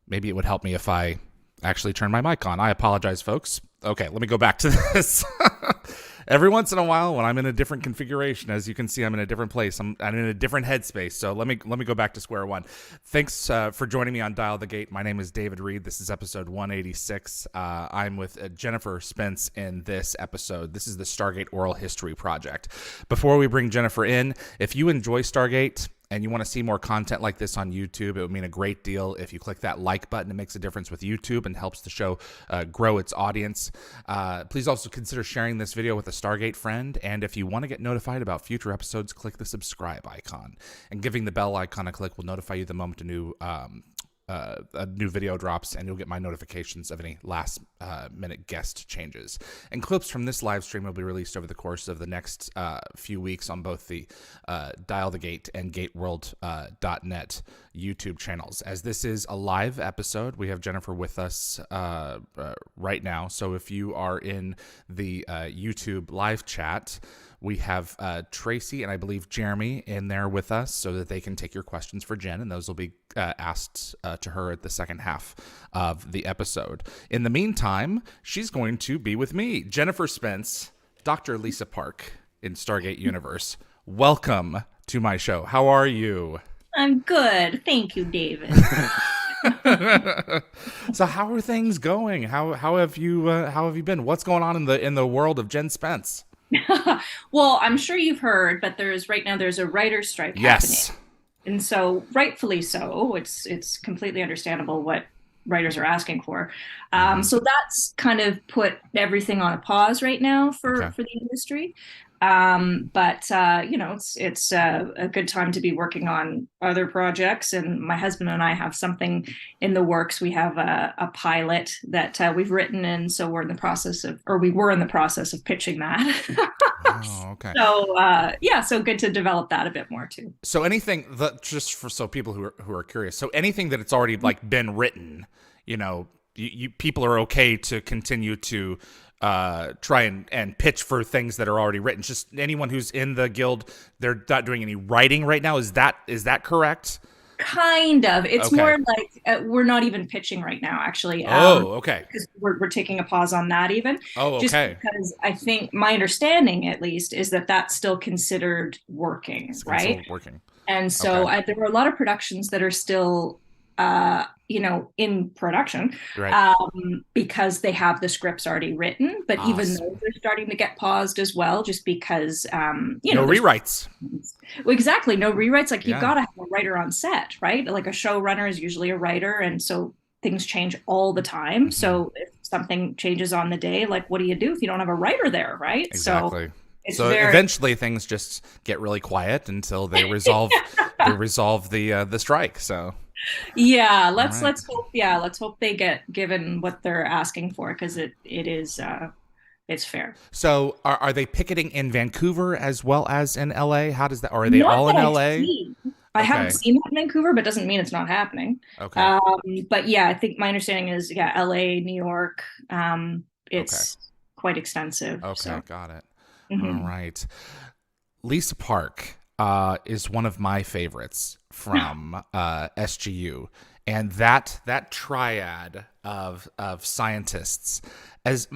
Maybe it would help me if I actually turn my mic on. I apologize, folks. Okay, let me go back to this. Every once in a while, when I'm in a different configuration, as you can see, I'm in a different place. I'm in a different headspace. So let me go back to square one. Thanks for joining me on Dial the Gate. My name is David Reed. This is episode 186. I'm with Jennifer Spence in this episode. This is the Stargate Oral History Project. Before we bring Jennifer in, if you enjoy Stargate and you want to see more content like this on YouTube, it would mean a great deal if you click that like button. It makes a difference with YouTube and helps the show grow its audience. Please also consider sharing this video with a Stargate friend. And if you want to get notified about future episodes, click the subscribe icon. And giving the bell icon a click will notify you the moment a new video drops, and you'll get my notifications of any last minute guest changes. And clips from this live stream will be released over the course of the next few weeks on both the Dial the Gate and GateWorld.net YouTube channels. As this is a live episode, we have Jennifer with us right now. So if you are in the YouTube live chat, we have Tracy and I believe Jeremy in there with us so that they can take your questions for Jen, and those will be asked to her at the second half of the episode. In the meantime, she's going to be with me, Jennifer Spence, Dr. Lisa Park in Stargate Universe. Welcome to my show. How are you? I'm good. Thank you, David. So how are things going? How have you been? What's going on in the world of Jen Spence? Well, I'm sure you've heard, but there's a writer's strike Yes. happening. And so rightfully so, it's completely understandable what writers are asking for. So that's kind of put everything on a pause right now for the industry. But it's a good time to be working on other projects. And my husband and I have something in the works. We have a pilot that we've written, and so we were in the process of pitching that. Oh, okay. So so good to develop that a bit more too. So anything that, just for so people who are curious, so anything that it's already like been written, you people are okay to continue to try and pitch for things that are already written. Just anyone who's in the guild, they're not doing any writing right now. Is that correct? Kind of. It's Okay. more like we're not even pitching right now, actually. Okay. Because we're taking a pause on that even. Oh, Just okay. because I think my understanding, at least, is that that's still considered working, It's right? still working. And so Okay. there are a lot of productions that are still, in production, Right. because they have the scripts already written. But even Awesome. those are starting to get paused as well, just because, No rewrites. well, exactly, no rewrites. Like you've Yeah. got to have a writer on set, right? Like a showrunner is usually a writer, and so things change all the time. Mm-hmm. So if something changes on the day, like what do you do if you don't have a writer there, right? Exactly. It's So very eventually things just get really quiet until they resolve the strike. So yeah. all Let's right. hope. Yeah, let's hope they get given what they're asking for, because it is it's fair. So are they picketing in Vancouver as well as in LA? How does that, or are they Not all that in I've LA? seen. I haven't Okay. seen that in Vancouver, but doesn't mean it's not happening. Okay. But yeah, I think my understanding is, yeah, LA, New York, Okay. it's quite extensive. Okay. So Got it. All mhm. right. Lisa Park is one of my favorites from SGU, and that triad of scientists, as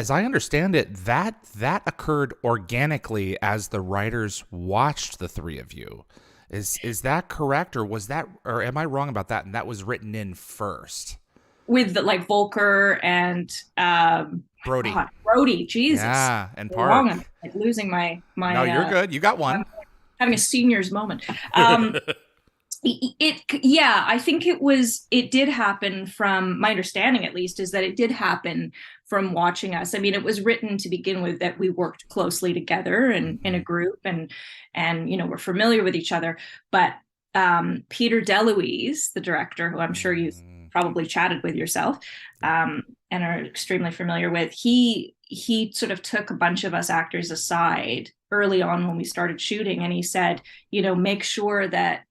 I understand it, that occurred organically as the writers watched the three of you. Is that correct, or am I wrong about that? And that was written in first. With like Volker and Brody. Brody, Jesus, Yeah, and wrong. I'm Park. like losing my No, you're good. You got one. having a senior's moment. Um, yeah, I think it did happen. From my understanding, at least, is that it did happen from watching us. I mean, it was written to begin with that we worked closely together and in a group, and we're familiar with each other. But Peter DeLuise, the director, who I'm sure you've probably chatted with yourself, and are extremely familiar with, he sort of took a bunch of us actors aside early on when we started shooting, and he said, make sure that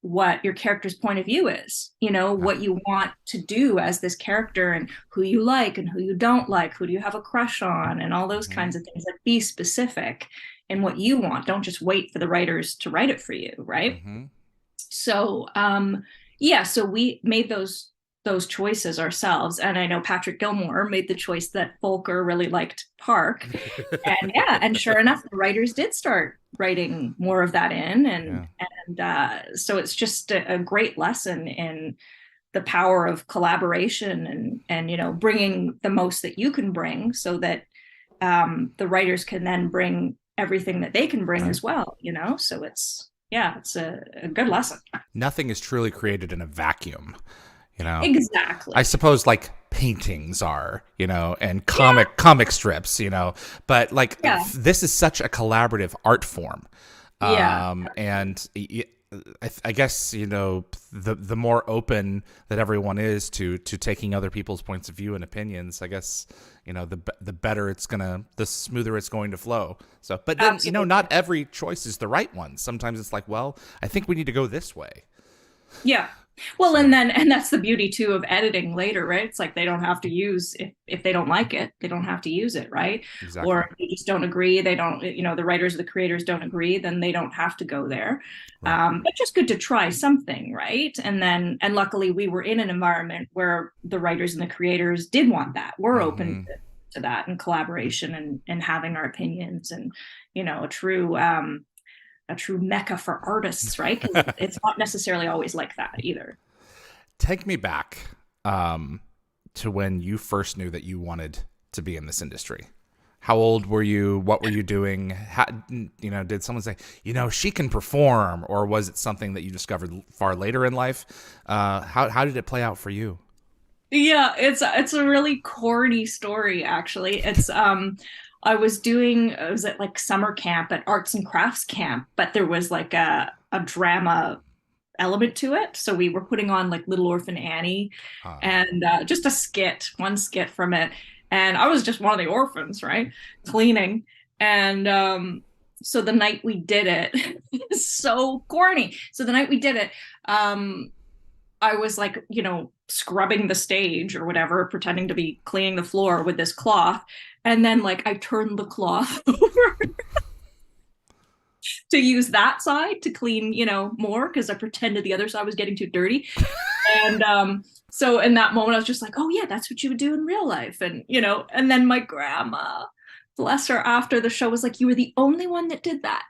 what your character's point of view is, what you want to do as this character, and who you like and who you don't like, who do you have a crush on, and all those kinds of things. Like, be specific in what you want. Don't just wait for the writers to write it for you, right? Mm-hmm. So Yeah, so we made those choices ourselves, and I know Patrick Gilmore made the choice that Volker really liked Park, and yeah, and sure enough, the writers did start writing more of that in, Yeah. and so it's just a great lesson in the power of collaboration, and bringing the most that you can bring, so that the writers can then bring everything that they can bring Right. as well. So it's a good lesson. Nothing is truly created in a vacuum, you know. I Exactly. suppose like paintings are, and Yeah. comic strips, but like Yeah. this is such a collaborative art form. Yeah. And I guess, the more open that everyone is to taking other people's points of view and opinions, I guess, the better the smoother it's going to flow. So, but then, Absolutely. not every choice is the right one. Sometimes it's like, well, I think we need to go this way. Yeah. Well, So, and that's the beauty too of editing later, right? It's like they don't have to use, if they don't like it, they don't have to use it, right? Or exactly. if they just don't agree, they don't, the writers or the creators don't agree, then they don't have to go there. Right. But just good to try something, right? And luckily we were in an environment where the writers and the creators did want that. We're open Hmm. to that, and collaboration, and having our opinions, and a true mecca for artists, right? Because it's not necessarily always like that either. Take me back to when you first knew that you wanted to be in this industry. How old were you? What were you doing? Did someone say, she can perform, or was it something that you discovered far later in life? How did it play out for you? Yeah, it's a really corny story actually. I was at like summer camp at arts and crafts camp, but there was like a drama element to it. So we were putting on like Little Orphan Annie, Uh, and just one skit from it. And I was just one of the orphans, right? Cleaning. And so the night we did it, it's so corny. So the night we did it, I was like, scrubbing the stage or whatever, pretending to be cleaning the floor with this cloth. And then like I turned the cloth over to use that side to clean, more, because I pretended the other side was getting too dirty. And so in that moment, I was just like, oh yeah, that's what you would do in real life. And then my grandma, bless her, after the show was like, you were the only one that did that.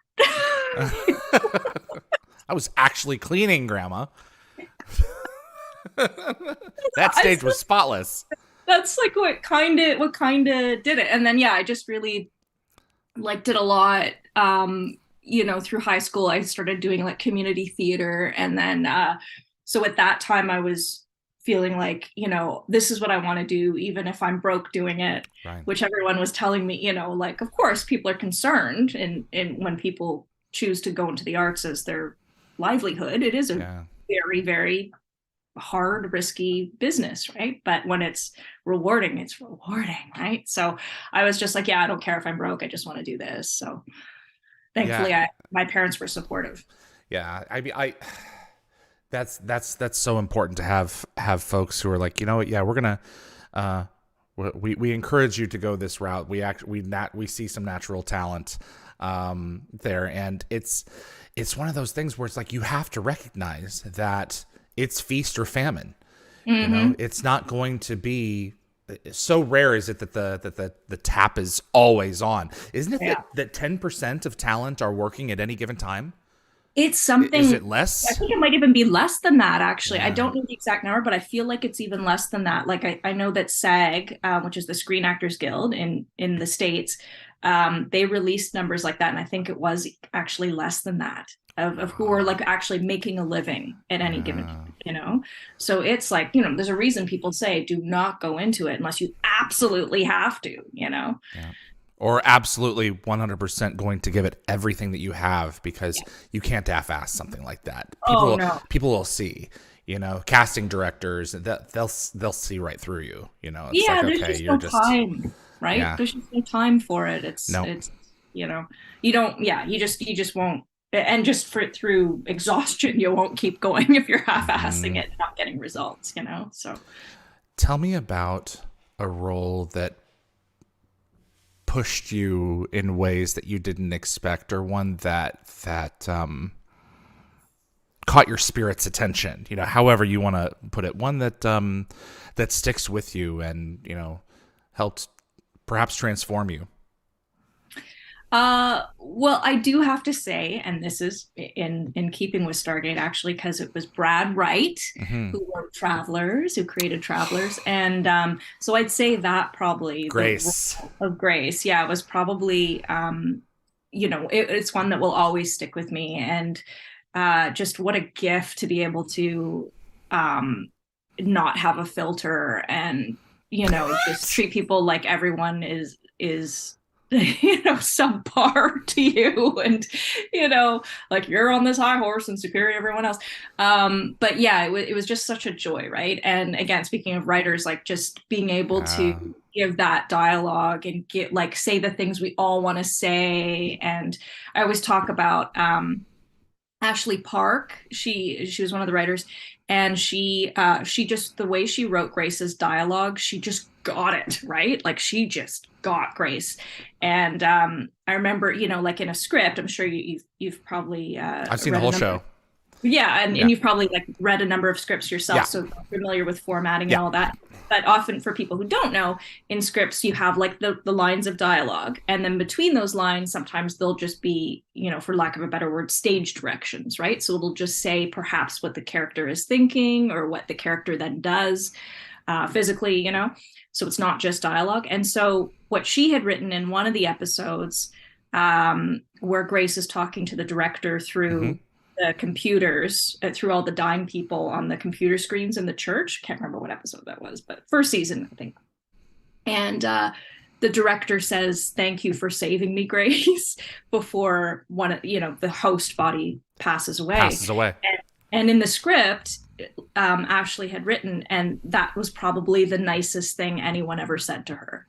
I was actually cleaning, Grandma. That I, stage was spotless. that's like what kind of did it. And then yeah, I just really like did a lot. Through high school I started doing like community theater, and then so at that time I was feeling like, this is what I want to do even if I'm broke doing it, Right. which everyone was telling me, like of course people are concerned, and when people choose to go into the arts as their livelihood, it is a Yeah. very, very hard, risky business, right? But when it's rewarding, right? So I was just like, yeah, I don't care if I'm broke, I just want to do this. So Yeah. thankfully my parents were supportive. Yeah. I that's so important to have folks who are like, yeah, we're gonna uh we encourage you to go this route. We see some natural talent there, and it's one of those things where it's like you have to recognize that it's feast or famine. Mm-hmm. It's not going to be so rare. Is it that the tap is always on? Isn't it Yeah, that 10% of talent are working at any given time? it's Is something. it I less? think it might even be less than that, actually. I Yeah. don't know the exact number, but I feel like it's even less than that. Like I know that SAG, which is the Screen Actors Guild in the States, they released numbers like that, and I think it was actually less than that of who are like actually making a living at any given Yeah. time. So it's like, there's a reason people say do not go into it unless you absolutely have to. Yeah. Or absolutely 100% going to give it everything that you have, because you can't half-ass something like that. Oh no. People will see, casting directors, that they'll see right through you. It's like, Yeah, there's okay, just you're no just, time, right? yeah, There's just no time for it. It's no, it's you know, you don't, yeah, you just won't, and just through exhaustion, you won't keep going if you're half-assing hmm. it, not getting results. So Tell me about a role that pushed you in ways that you didn't expect, or one that caught your spirit's attention, however you want to put it, one that that sticks with you and helped perhaps transform you? Well, I do have to say, and this is in keeping with Stargate, actually, because it was Brad Wright Hmm. who wrote Travelers, who created Travelers, and so I'd say that probably the Grace. role of Grace, yeah, it was probably it's one that will always stick with me, and just what a gift to be able to not have a filter and just treat people like everyone is subpar to you, and like you're on this high horse and superior to everyone else. But yeah, it was just such a joy, right? And again, speaking of writers, like just being able Uh, to give that dialogue and get like say the things we all want to say. And I always talk about Ashley Park. She was one of the writers, and she just the way she wrote Grace's dialogue, she just got it right. Like she just got Grace. And I remember, like in a script, I'm sure you've probably I've seen the read a whole number. show. Yeah, Yeah. and you've probably like read a number of scripts yourself, Yeah. so familiar with formatting and Yeah. all that. But often for people who don't know, in scripts you have like the lines of dialogue, and then between those lines, sometimes they'll just be, for lack of a better word, stage directions, right? So it'll just say perhaps what the character is thinking or what the character then does physically, So it's not just dialogue. And so what she had written in one of the episodes, where Grace is talking to the director Hmm. through the computers, through all the dying people on the computer screens in the church. Can't remember what episode that was, but first season, I think. And the director says, "Thank you for saving me, Grace," before the host body passes away. Passes away. And in the script, Ashley had written, and that was probably the nicest thing anyone ever said to her.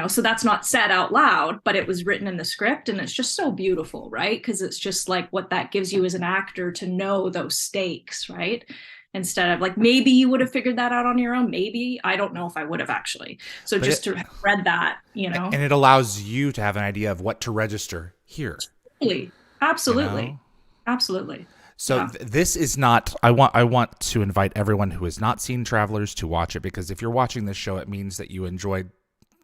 So that's not said out loud, but it was written in the script, and it's just so beautiful, right? Because it's just like what that gives you as an actor to know those stakes, right? Instead of like maybe you would have figured that out on your own, maybe I don't know if I would have actually. So But just to have read that, and it allows you to have an idea of what to register here. absolutely, You absolutely, know. absolutely, So yeah. this is not. I want to invite everyone who has not seen Travelers to watch it, because if you're watching this show, it means that you enjoyed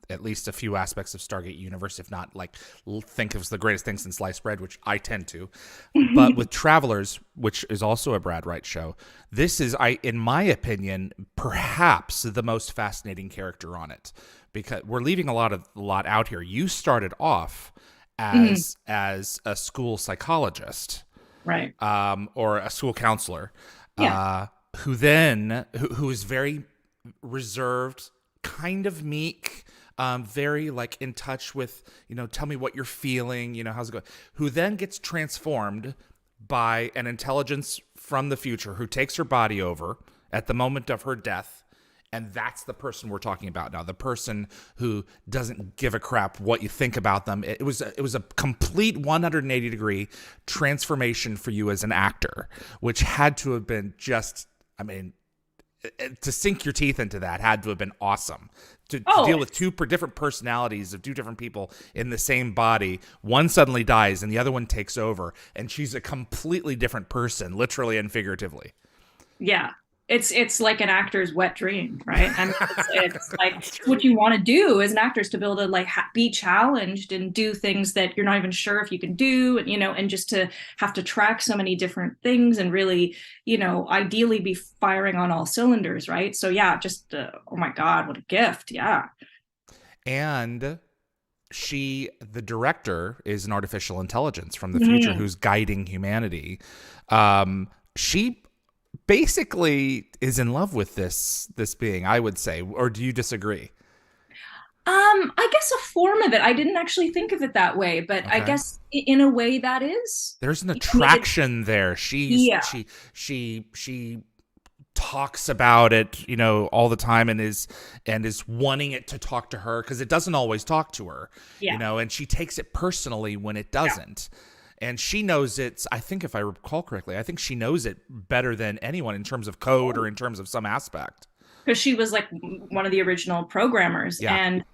at least a few aspects of Stargate Universe, if not like think it's the greatest thing since sliced bread, which I tend to. But with Travelers, which is also a Brad Wright show, this is, in my opinion, perhaps the most fascinating character on it, because we're leaving a lot out here. You started off Mhm. as a school psychologist, Right. or a school counselor, Yeah. who is very reserved, kind of meek, very like in touch with, tell me what you're feeling, how's it going, who then gets transformed by an intelligence from the future who takes her body over at the moment of her death. And that's the person we're talking about now. The person who doesn't give a crap what you think about them. It was a complete 180-degree transformation for you as an actor, which had to have been just, I mean, to sink your teeth into that had to have been awesome. To deal with two different personalities of two different people in the same body. One suddenly dies and the other one takes over, and she's a completely different person, literally and figuratively. Yeah. It's like an actor's wet dream, right? I mean, it's like what you want to do as an actor is to be able to like be challenged and do things that you're not even sure if you can do, and and just to have to track so many different things and really, ideally be firing on all cylinders, right? So yeah, just oh my God, what a gift, yeah. And the director is an artificial intelligence from the future Mhm. who's guiding humanity. She basically is in love with this being, I would say, or do you disagree? I guess a form of it. I didn't actually think of it that way, but I Okay. guess in a way that is. There's an I mean, attraction there. yeah, She talks about it, all the time, and is wanting it to talk to her because it doesn't always talk to her, yeah, and she takes it personally when it yeah. doesn't. And she knows it. I think if I recall correctly, I think she knows it better than anyone in terms of code or in terms of some aspect. Because she was like one of the original programmers, Yeah. and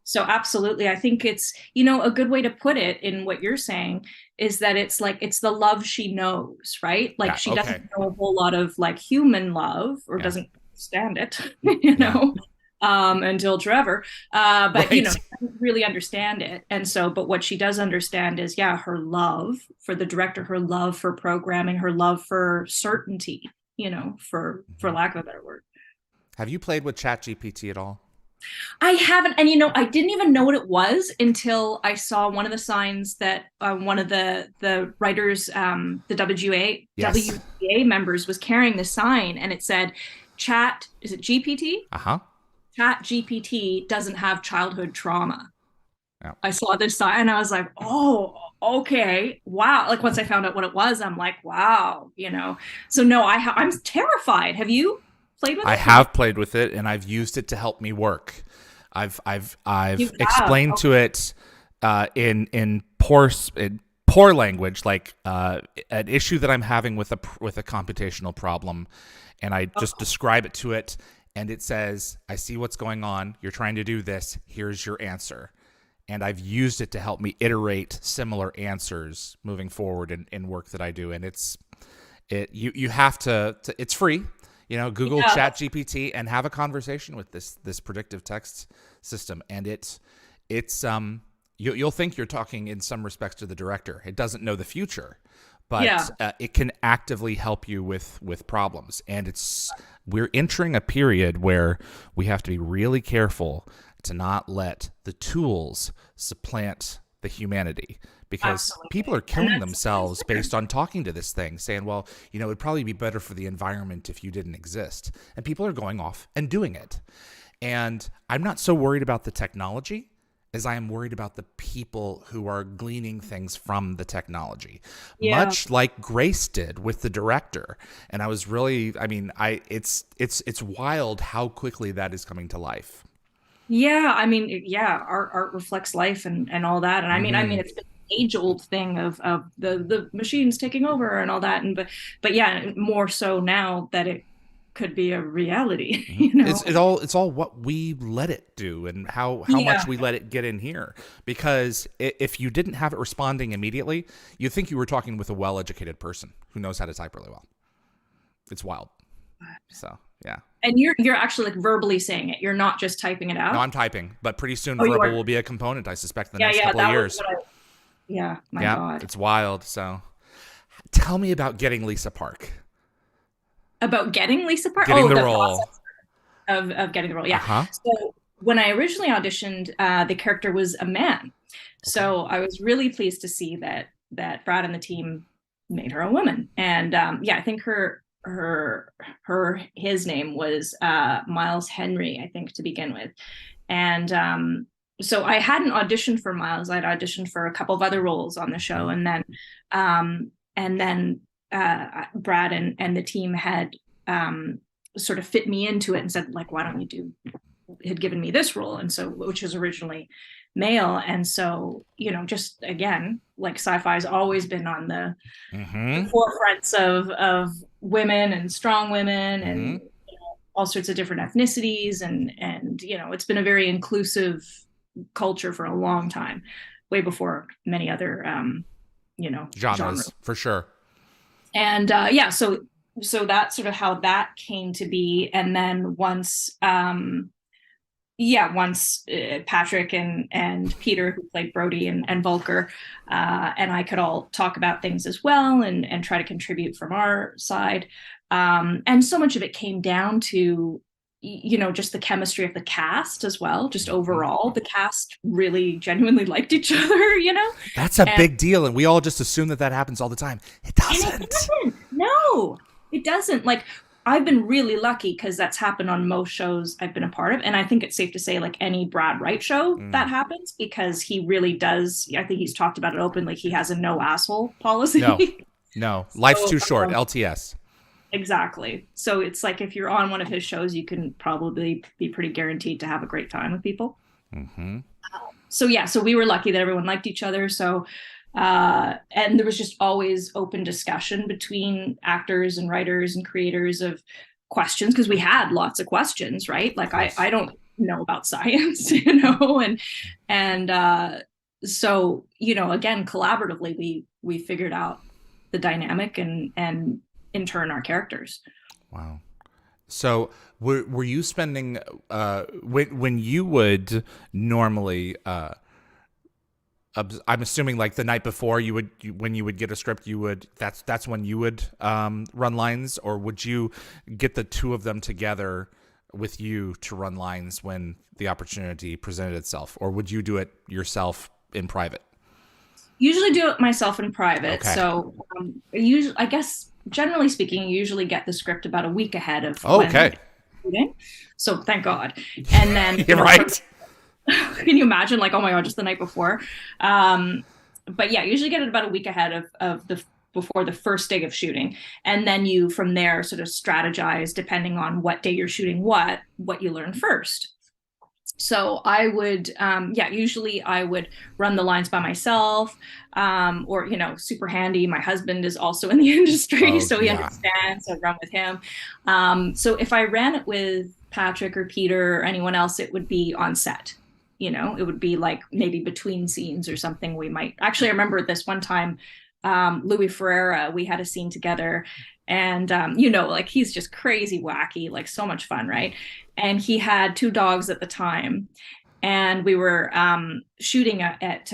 So absolutely. I think it's, a good way to put it in what you're saying is that it's like it's the love she knows, right? Like Yeah. she Okay. doesn't know a whole lot of like human love or Yeah. doesn't stand it, Yeah. until Trevor. But Right. doesn't really understand it. And so, but what she does understand is, yeah, her love for the director, her love for programming, her love for certainty, for Mhm. lack of a better word. Have you played with ChatGPT at all? I haven't, and I didn't even know what it was until I saw one of the signs that one of the writers, the Yes. WGA members was carrying the sign, and it said, "Chat, is it GPT? Uh huh. Chat GPT doesn't have childhood trauma." Yeah. I saw this sign, and I was like, "Oh, okay, wow!" Like once I found out what it was, I'm like, "Wow," So no, I'm terrified. Have you played with I it? Have you? have played with it, and I've used it to help me work. I've You have? explained Okay. to it in poor language, like an issue that I'm having with a computational problem, and I just describe it to it, and it says, "I see what's going on. You're trying to do this. Here's your answer." And I've used it to help me iterate similar answers moving forward in work that I do, and you have to it's free. Google Yeah, ChatGPT and have a conversation with this predictive text system, and you'll think you're talking in some respects to the director. It doesn't know the future, yeah. but it can actively help you with problems. And we're entering a period where we have to be really careful to not let the tools supplant the humanity, because people Absolutely. are And killing that's themselves scary. based on talking to this thing, saying, well, it'd probably be better for the environment if you didn't exist. And people are going off and doing it. And I'm not so worried about the technology as I am worried about the people who are gleaning things from the technology, Yeah. much like Grace did with the director. And I was really, I mean, it's wild how quickly that is coming to life. Yeah. I mean, yeah, art reflects life and all that. And I mean, Mm-hmm. it's been an age-old thing of the machines taking over and all that. But yeah, more so now that it could be a reality, Mhm. It's all what we let it do, and how much Yeah. we let it get in here. Because if you didn't have it responding immediately, you'd think you were talking with a well-educated person who knows how to type really well. It's wild. So yeah. And you're actually like verbally saying it. You're not just typing it No, out. I'm typing, but pretty soon Oh, you verbal are. will be a component, I suspect, in the Yeah, next yeah. couple of That was years. what I, yeah, my Yeah, God. it's wild. So tell me about getting Lisa Park, About getting Lisa Park. getting Oh, the the role. process of getting the role. Uh Yeah. huh. So when I originally auditioned, the character was a man. Okay. So I was really pleased to see that Brad and the team made her a woman. And yeah, I think his name was Miles Henry, I think, to begin with. And so I hadn't auditioned for Miles. I'd auditioned for a couple of other roles on the show, Hmm. and then Brad and the team had sort of fit me into it and said, like, why don't you do, had given me this role, and so, which was originally male. And so, just again, like sci-fi's always been on the Hmm. forefronts of women and strong women Hmm. and all sorts of different ethnicities, and it's been a very inclusive culture for a long time, way before many other genres. Genres for sure. And yeah, so that's sort of how that came to be. And then once Patrick and Peter, who played Brody and Volker, and I could all talk about things as well and try to contribute from our side. And so much of it came down to, just the chemistry of the cast as well. Just Mhm. overall, the cast really genuinely liked each other. That's a And big deal, and we all just assume that happens all the time. It it doesn't. doesn't. No, it doesn't. Like, I've been really lucky because that's happened on most shows I've been a part of. And I think it's safe to say, like any Brad Wright show, Mm. that happens because he really does. I think he's talked about it openly. He has a no asshole No, policy. no. Life's So, too short. LTS. exactly. So it's like if you're on one of his shows, you can probably be pretty guaranteed to have a great time with people. Hmm. So yeah, so we were lucky that everyone liked each other. So and there was just always open discussion between actors and writers and creators of questions, because we had lots of questions, right? Of Like I, course. I don't know about science, and so, again, collaboratively, we figured out the dynamic and in turn our characters. Wow. So were you spending when you would normally I'm assuming like the night before when you would get a script, that's when you would run lines, or would you get the two of them together with you to run lines when the opportunity presented itself, or would you do it yourself in private? Usually do it myself in private. Okay. So usually, I guess generally speaking, you usually get the script about a week ahead of Okay. shooting. So thank God. And then You're right. can you imagine, like, oh my God, just the night before? But yeah, usually get it about a week ahead of the before the first day of shooting, and then you from there sort of strategize depending on what day you're shooting what you learn first. So I would, usually I would run the lines by myself, or, super handy. My husband is also in the industry, so he understands. So I'd run with him. So if I ran it with Patrick or Peter or anyone else, it would be on set. It would be like maybe between scenes or something. We might actually, I remember this one time, Louis Ferreira, we had a scene together, and like he's just crazy wacky, like so much fun, right? And he had two dogs at the time, and we were shooting at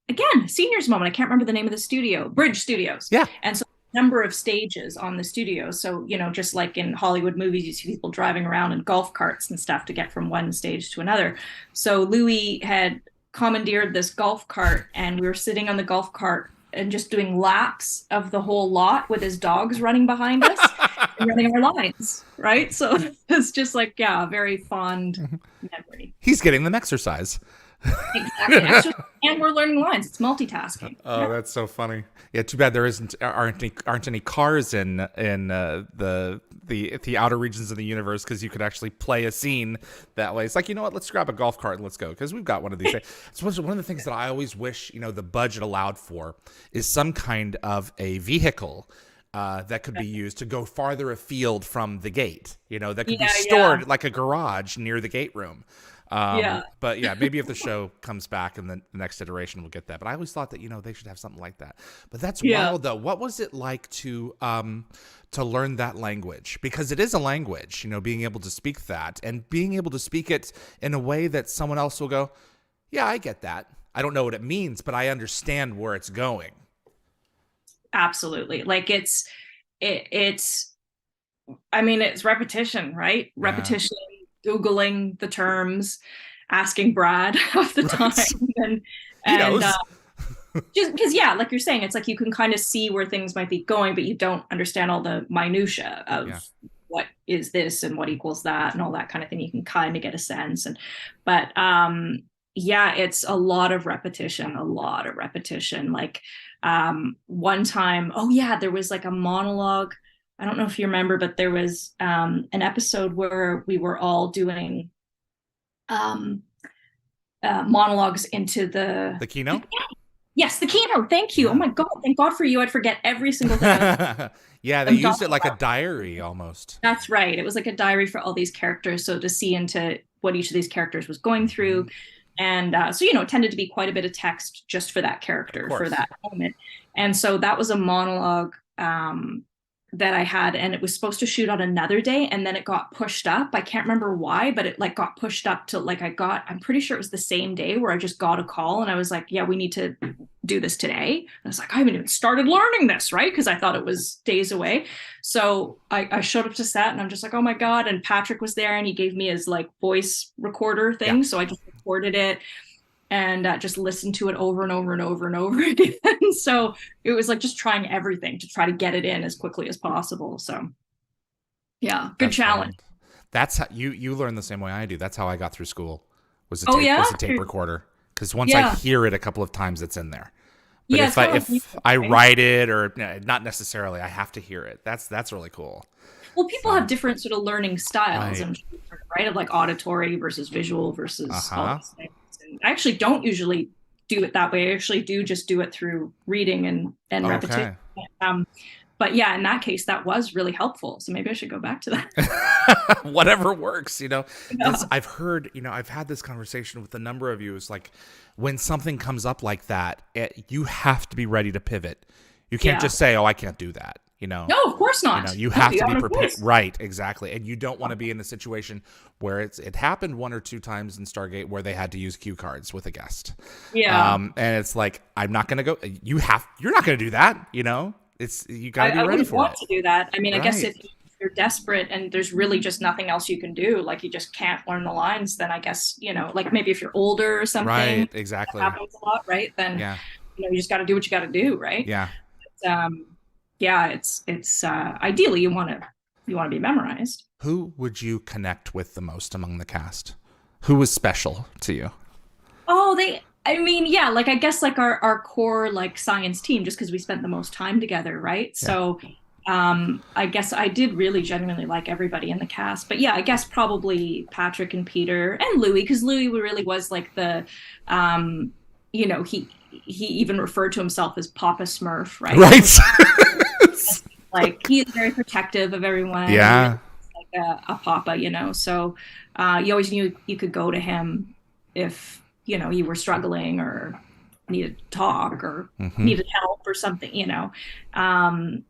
again, seniors moment, I can't remember the name of the studio, Bridge Studios. Yeah. And so number of stages on the studio, so just like in Hollywood movies, you see people driving around in golf carts and stuff to get from one stage to another. So Louis had commandeered this golf cart, and we were sitting on the golf cart and just doing laps of the whole lot with his dogs running behind us and running our lines, right? So it's just like, yeah, a very fond memory. He's getting them exercise. Exactly. And we're learning lines. It's multitasking. Oh, that's so funny. Yeah, too bad there aren't any cars in the outer regions of the universe, because you could actually play a scene that way. It's like, you know what? Let's grab a golf cart and let's go, because we've got one of these. It's one of the things that I always wish the budget allowed for is some kind of a vehicle that could be used to go farther afield from the gate. That could be stored like a garage near the gate room. But yeah, maybe if the show comes back in the next iteration, we'll get that. But I always thought that they should have something like that. But that's wild, though. What was it like to learn that language? Because it is a language, being able to speak that and being able to speak it in a way that someone else will go, yeah, I get that. I don't know what it means, but I understand where it's going. Absolutely. Like it's I mean, it's repetition, right? Yeah. Repetition, Googling the terms, asking Brad half the time. And just because, like you're saying, it's like you can kind of see where things might be going, but you don't understand all the minutia of what is this and what equals that and all that kind of thing. You can kind of get a sense. But it's a lot of repetition. Like one time, there was like a monologue. I don't know if you remember, but there was an episode where we were all doing monologues into the Kino? Yes, the Kino. Thank you. Yeah. Oh my God. Thank God for you. I'd forget every single thing. Yeah, they used it like a diary almost. That's right. It was like a diary for all these characters. So to see into what each of these characters was going through. And so, it tended to be quite a bit of text just for that character, for that moment. And so that was a monologue that I had, and it was supposed to shoot on another day, and then it got pushed up. I can't remember why, but it like got pushed up to like I'm pretty sure it was the same day where I just got a call and I was like, yeah, we need to do this today. And I was like, I haven't even started learning this, right? Because I thought it was days away. So I showed up to set and I'm just like, oh my God. And Patrick was there and he gave me his like voice recorder thing. Yeah. So I just recorded it and just listened to it over and over and over and over again. So it was like just trying everything to try to get it in as quickly as possible. So yeah, good challenge. Fun. That's how you learn the same way I do. That's how I got through school. Was a tape recorder. Because once I hear it a couple of times, it's in there. But if I write it, or not necessarily, I have to hear it. That's really cool. Well, people have different sort of learning styles, right? Of like auditory versus visual versus all these things. I actually don't usually do it that way. I actually do just do it through reading and repetition. but yeah, in that case, that was really helpful. So maybe I should go back to that. Whatever works, you know. Yeah. I've heard, you know, I've had this conversation with a number of you. It's like when something comes up like that, you have to be ready to pivot. You can't just say, "Oh, I can't do that." You know. No, of course not. You know, you No, have to be have a prepared. choice. Right, exactly. And you don't want to be in a situation where it happened 1 or 2 times in Stargate where they had to use cue cards with a guest. Yeah. And it's like, I'm not going to go. You're not going to do that. You know, you got to be I ready wouldn't for want it. to do that. I mean, I guess Right. if you're desperate and there's really just nothing else you can do, like you just can't learn the lines, then I guess, you know, like maybe if you're older or something, Right, exactly. that happens a lot, right? Then, Yeah, you know, you just got to do what you got to do, right? yeah. Yeah, it's ideally you want to be memorized. Who would you connect with the most among the cast? Who was special to you? Oh, I mean, yeah, like I guess like our core like science team, just because we spent the most time together, right? Yeah. So I guess I did really genuinely like everybody in the cast. But yeah, I guess probably Patrick and Peter and Louis, because Louis really was like the you know, he even referred to himself as Papa Smurf, right? Right. Like he is very protective of everyone. Yeah. Like a papa, you know. So you always knew you could go to him if, you know, you were struggling or needed to talk or needed help or something, you know. And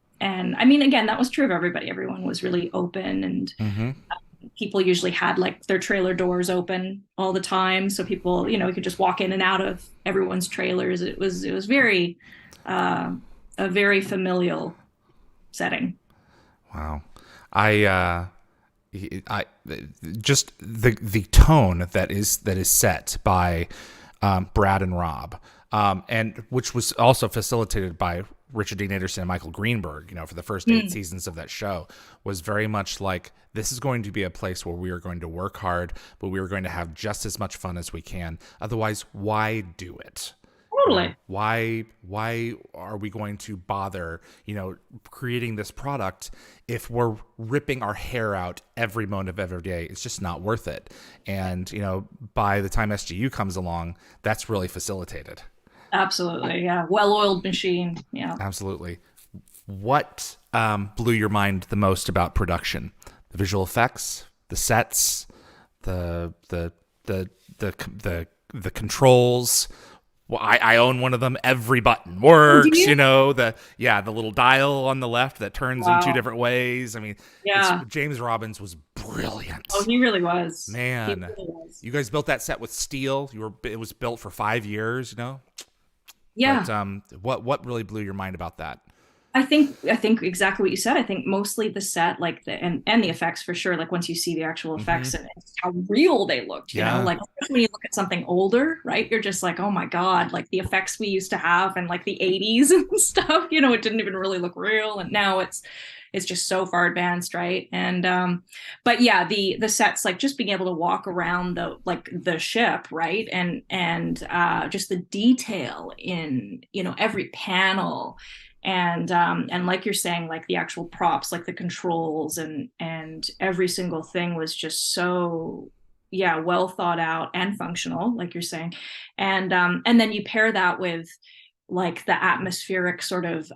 I mean, again, that was true of everybody. Everyone was really open, and people usually had like their trailer doors open all the time, so people, you know, could just walk in and out of everyone's trailers. It was very a very familial setting. Wow. I just the tone that is set by Brad and Rob, and which was also facilitated by Richard Dean Anderson and Michael Greenberg, you know, for the first 8 seasons of that show, was very much like, this is going to be a place where we are going to work hard, but we are going to have just as much fun as we can. Otherwise, why do it? Totally. Why are we going to bother, you know, creating this product if we're ripping our hair out every moment of every day? It's just not worth it. And, you know, by the time SGU comes along, that's really facilitated. Absolutely. Yeah. Well-oiled machine. Yeah. Absolutely. What blew your mind the most about production? The visual effects, the sets, the controls. Well, I own one of them. Every button works, you know, the little dial on the left that turns in 2 different ways. I mean, James Robbins was brilliant. Oh, he really was. Man, he really was. You guys built that set with steel. It was built for 5 years, you know? Yeah. But what really blew your mind about that? I think exactly what you said. I think mostly the set, like and the effects for sure. Like once you see the actual effects and how real they looked, you know, like especially when you look at something older, right? You're just like, oh my God, like the effects we used to have in like the 80s and stuff, you know, it didn't even really look real. And now it's just so far advanced, right? And but yeah, the sets, like just being able to walk around the ship, right? And just the detail in, you know, every panel. And like you're saying, like the actual props, like the controls and every single thing was just so well thought out and functional, like you're saying. And then you pair that with like the atmospheric sort of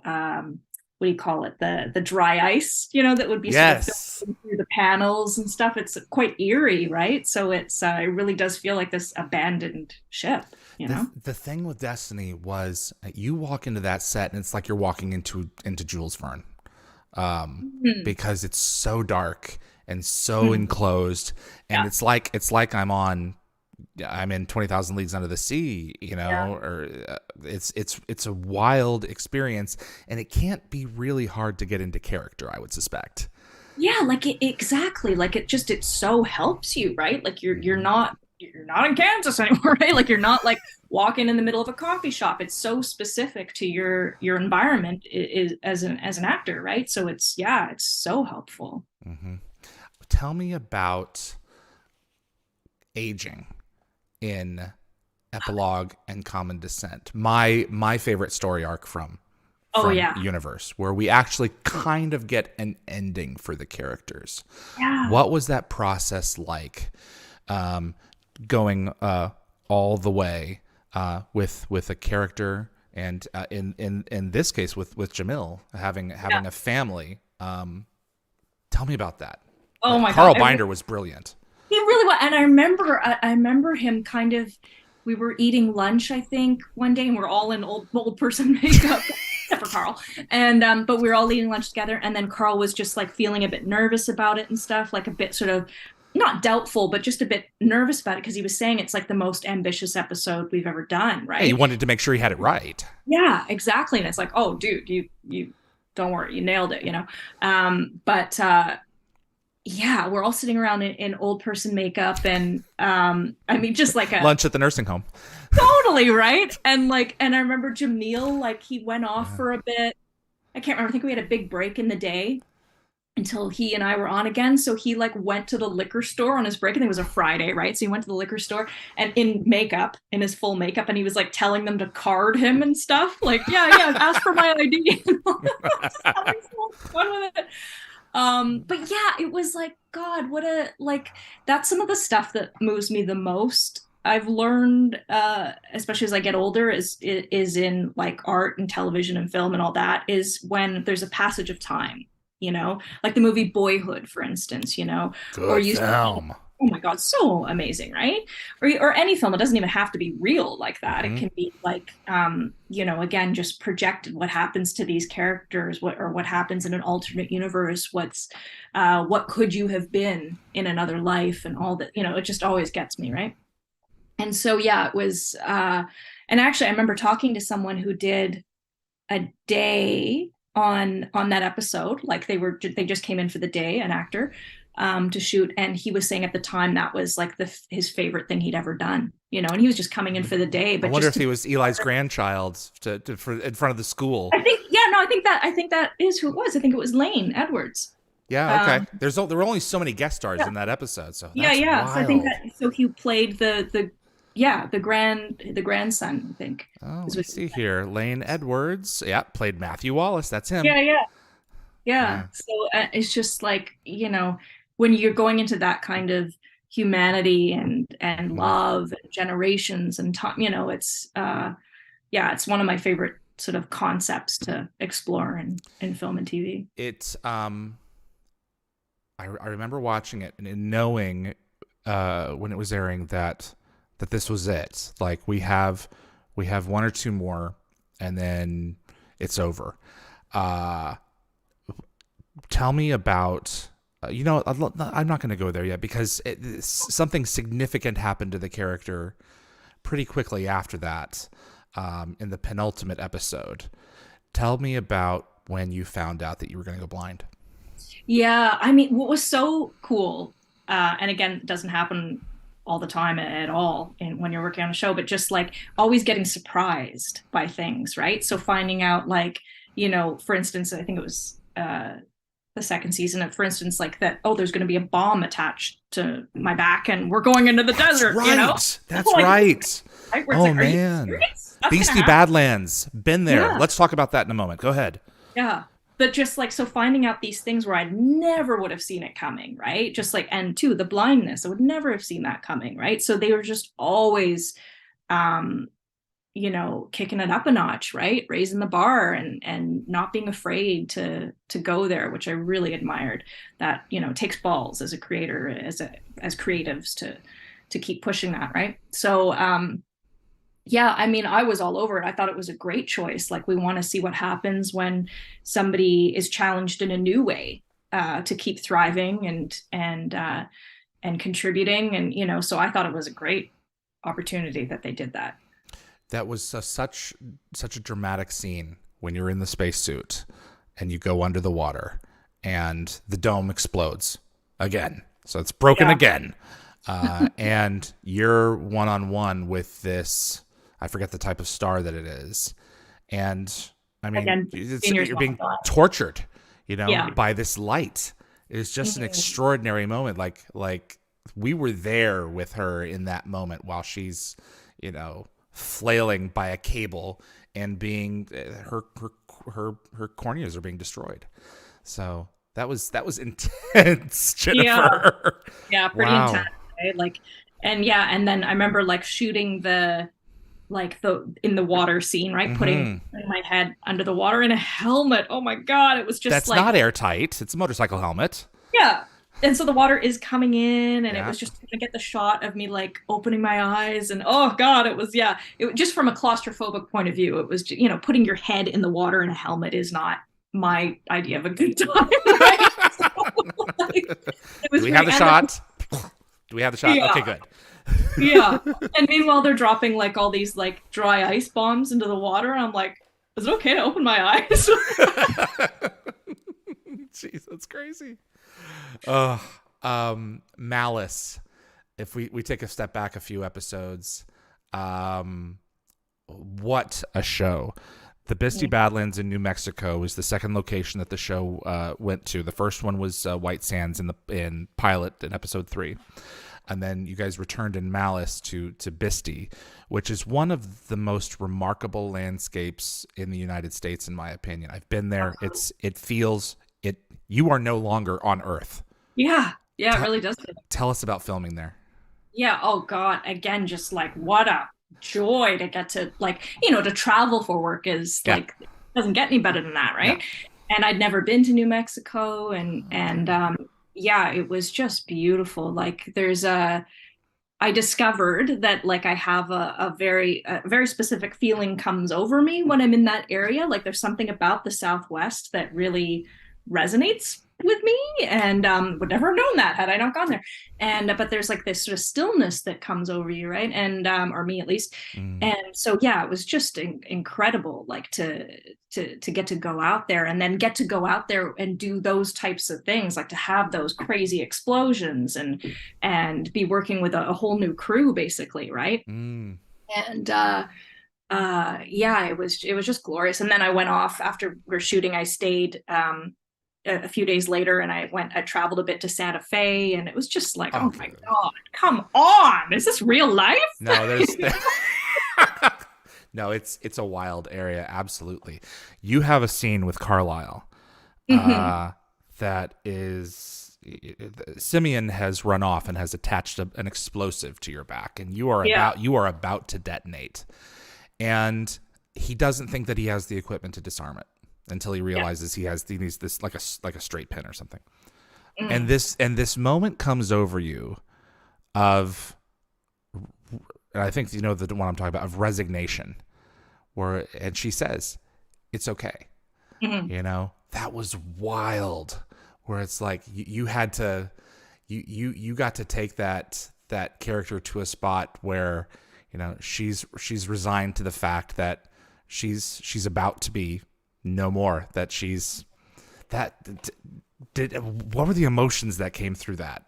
what do you call it, the dry ice, you know, that would be sort of filtering through the panels and stuff. It's quite eerie, right? So it really does feel like this abandoned ship. You know? The thing with Destiny was you walk into that set and it's like you're walking into Jules Verne, because it's so dark and so enclosed, and it's like I'm in 20,000 Leagues Under the Sea, you know, or it's a wild experience, and it can't be really hard to get into character, I would suspect. Yeah, like exactly, like it so helps you, right? Like you're not in Kansas anymore, right? Like you're not like walking in the middle of a coffee shop. It's so specific to your environment as an actor, right? So it's so helpful. Tell me about aging in Epilogue and Common Descent. My favorite story arc from Universe, where we actually kind of get an ending for the characters. Yeah. What was that process like? Going all the way with a character And in this case with Jamil having a family, tell me about that. Oh my Carl God. Binder was brilliant. He really was. And I remember him kind of, we were eating lunch, I think, one day, and we're all in old person makeup, except for Carl. And but we were all eating lunch together, and then Carl was just like feeling a bit nervous about it and stuff, like a bit sort of not doubtful, but just a bit nervous about it because he was saying it's like the most ambitious episode we've ever done, right? Hey, he wanted to make sure he had it right. Yeah, exactly. And it's like, oh, dude, you don't worry, you nailed it, you know. But yeah, we're all sitting around in old person makeup, and I mean, just like a lunch at the nursing home. Totally, right? And I remember Jamil, like he went off for a bit. I can't remember. I think we had a big break in the day until he and I were on again. So he like went to the liquor store on his break. I think it was a Friday, right? So he went to the liquor store and in makeup, in his full makeup, and he was like telling them to card him and stuff. Like, yeah, ask for my ID. Just having so much fun with it. But yeah, it was like, God, what a, like, that's some of the stuff that moves me the most. I've learned, especially as I get older, is in like art and television and film and all that, is when there's a passage of time, you know, like the movie Boyhood, for instance, you know, or Good film. Oh my God, so amazing, right? Or any film. It doesn't even have to be real like that. It can be like, you know, again, just projected what happens to these characters, what happens in an alternate universe, what could you have been in another life, and all that. You know, it just always gets me, right? And so yeah, it was. And actually, I remember talking to someone who did a day on that episode. Like they just came in for the day, an actor, to shoot, and he was saying at the time that was like his favorite thing he'd ever done, you know, and he was just coming in for the day. But I wonder if he was Eli's grandchild for in front of the school. I think that is who it was. I think it was Lane Edwards. Yeah, okay. There were only so many guest stars in that episode, so that's wild. So I think so he played the grandson, I think. Oh, let's see here. Lane Edwards, played Matthew Wallace. That's him. Yeah. So it's just like, you know, when you're going into that kind of humanity and love and generations and time, you know, it's it's one of my favorite sort of concepts to explore in film and TV. It's I remember watching it and knowing when it was airing that this was it. Like we have one or two more and then it's over. Tell me about, I'm not going to go there yet because something significant happened to the character pretty quickly after that, in the penultimate episode. Tell me about when you found out that you were going to go blind. Yeah, I mean, what was so cool, and again, it doesn't happen all the time at all when you're working on a show, but just like always getting surprised by things, right? So finding out, like, you know, for instance, I think it was the second season, for instance, like that, oh, there's going to be a bomb attached to my back and we're going into the desert, right. You know? That's like, right. Oh, like, man. Beastie Badlands. Been there. Yeah. Let's talk about that in a moment. Go ahead. Yeah. But just like, so finding out these things where I never would have seen it coming, right? Just like, and two, the blindness, I would never have seen that coming, right? So they were just always, you know, kicking it up a notch, right? Raising the bar and not being afraid to go there, which I really admired. That, you know, takes balls as a creator, as creatives to keep pushing that, right? So, yeah, I mean, I was all over it. I thought it was a great choice. Like, we want to see what happens when somebody is challenged in a new way, to keep thriving and contributing, and, you know. So I thought it was a great opportunity that they did that. That was such a dramatic scene when you're in the spacesuit and you go under the water and the dome explodes again. So it's broken again. And you're one-on-one with this, I forget the type of star that it is. And I mean, again, you're being tortured, you know, by this light. It's just an extraordinary moment. Like we were there with her in that moment while she's, you know, flailing by a cable and being her corneas are being destroyed. So that was intense, Jennifer. Yeah, pretty intense. Right? Like, and then I remember like shooting the like the in the water scene, right? Hmm. Putting my head under the water in a helmet. Oh my God, it was just That's like, not airtight. It's a motorcycle helmet. yeah. And so the water is coming in, and it Yeah. was just to get the shot of me like opening my eyes, and oh God, it was, yeah. It just from a claustrophobic point of view, it was, putting your head in the water in a helmet is not my idea of a good time, right? So, like, it Do was we have great. the And then, shot? Do we have the shot? Okay, yeah, good. yeah. And meanwhile, they're dropping like all these like dry ice bombs into the water. And I'm like, is it okay to open my eyes? Jeez, that's crazy. Malice. If we take a step back a few episodes, um, what a show. The Bisty Badlands in New Mexico is the second location that the show went to. The first one was White Sands in pilot in episode 3. And then you guys returned in Malice to Bisty, which is one of the most remarkable landscapes in the United States, in my opinion. I've been there. It feels it. You are no longer on Earth. Yeah, yeah, it Tell, really does. tell us about filming there. Yeah, oh God, again, just like what a joy to get to, like, to travel for work is Yeah. like, doesn't get any better than that, No. right? And I'd never been to New Mexico, and yeah, it was just beautiful. Like I discovered that like I have a very specific feeling comes over me when I'm in that area. Like there's something about the Southwest that really resonates with me, and would never have known that had I not gone there. And but there's like this sort of stillness that comes over you, right? And or me at least. Mm. And so yeah, it was just incredible, like to get to go out there, and then get to go out there and do those types of things, like to have those crazy explosions, and be working with a whole new crew basically, right? Mm. And yeah, it was just glorious. And then I went off after we are shooting. I stayed a few days later, and I traveled a bit to Santa Fe, and it was just like, oh my Okay. God, come on, is this real life? No, there's no. It's a wild area. Absolutely. You have a scene with Carlisle that is Simeon has run off and has attached an explosive to your back, and Yeah, you are about to detonate, and he doesn't think that he has the equipment to disarm it until he yeah. realizes he needs this like a straight pin or something. Mm. And this moment comes over you of, and I think you know the one I'm talking about, of resignation, and she says, "It's okay." Mhm. That was wild. Where it's like you had to, you got to take that character to a spot where, she's resigned to the fact that she's about to be no more. That she's that what were the emotions that came through that?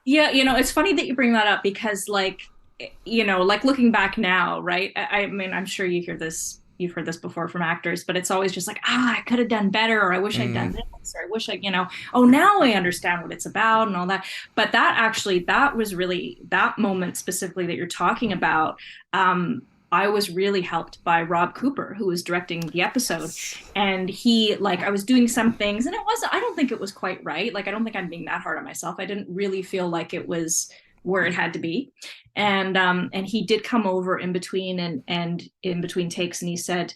Yeah, it's funny that you bring that up because, like, like looking back now, right? I mean, I'm sure you've heard this before from actors, but it's always just like, I could have done better, or I wish I'd done Mm, this, or I wish oh, now I understand what it's about and all that. But that was really that moment specifically that you're talking about. I was really helped by Rob Cooper, who was directing the episode. yes. And he, like, I was doing some things, and I don't think it was quite right. Like, I don't think I'm being that hard on myself. I didn't really feel like it was where it had to be. And he did come over in between, and in between takes, and he said,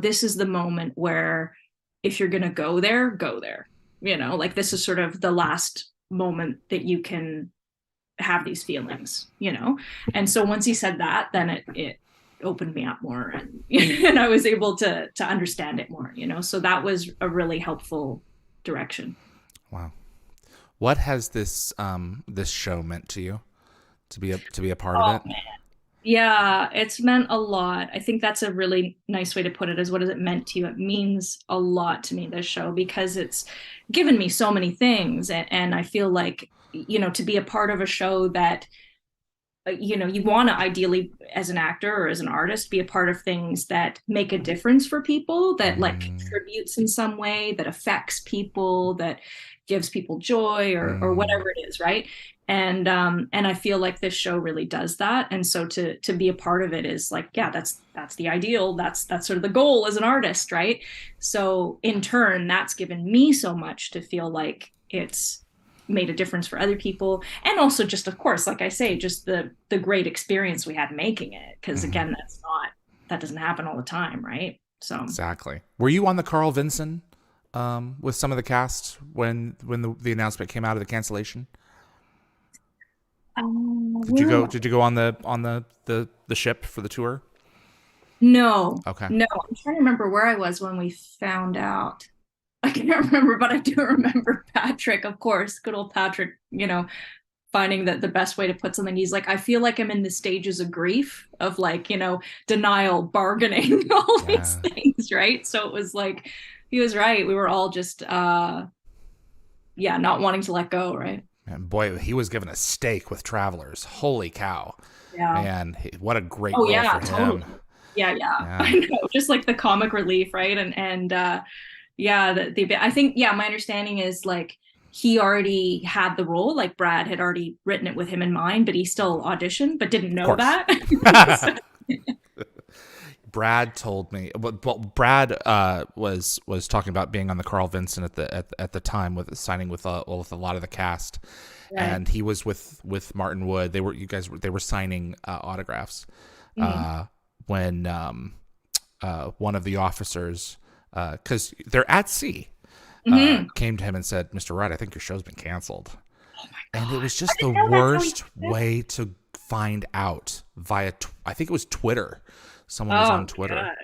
this is the moment where if you're going to go there, go there. Like, this is sort of the last moment that you can have these feelings. And so once he said that, then it opened me up more, and I was able to understand it more. So that was a really helpful direction. Wow. What has this show meant to you, to be a part of Oh it? man. Yeah, it's meant a lot. I think that's a really nice way to put it, is what has it meant to you? It means a lot to me, this show, because it's given me so many things. And I feel like, to be a part of a show that, you want to ideally, as an actor or as an artist, be a part of things that make a difference for people, that like Mm, contributes in some way, that affects people, that gives people joy, or mm, whatever it is, right? And I feel like this show really does that. And so to be a part of it is like, yeah, that's the ideal. That's sort of the goal as an artist, right? So in turn, that's given me so much to feel like it's made a difference for other people, and also just, of course, like I say, just the great experience we had making it, because Mm-hmm. again, that doesn't happen all the time, right? So Exactly. Were you on the Carl Vinson with some of the cast when the announcement came out of the cancellation? Did you where go? was Did you go on the ship for the tour? no, Okay. no, I'm trying to remember where I was when we found out. I can't remember, but I do remember Patrick, of course, good old Patrick, finding that the best way to put something, he's like, I feel like I'm in the stages of grief of, like, denial, bargaining, all these Yeah. things, right? So it was like, he was right. We were all just, yeah, not wanting to let go, right? And boy, he was given a steak with Travelers. Holy cow. Yeah. Man, what a great Oh, role yeah, for him. totally. Yeah, yeah. Yeah. I know. Just like the comic relief, right? And yeah, I think, yeah, my understanding is like he already had the role, like Brad had already written it with him in mind, but he still auditioned, but didn't Of know course. that. So, Brad told me, well, Brad was talking about being on the Carl Vinson at the time with signing with with a lot of the cast, right. and he was with Martin Wood. They were signing autographs Mhm. when one of the officers, because they're at sea, Mhm. came to him and said, "Mr. Wright, I think your show's been canceled." Oh my And it God. was I just the didn't know that's how he worst did it. way to find out via, I think it was Twitter. Someone was Oh on Twitter. God.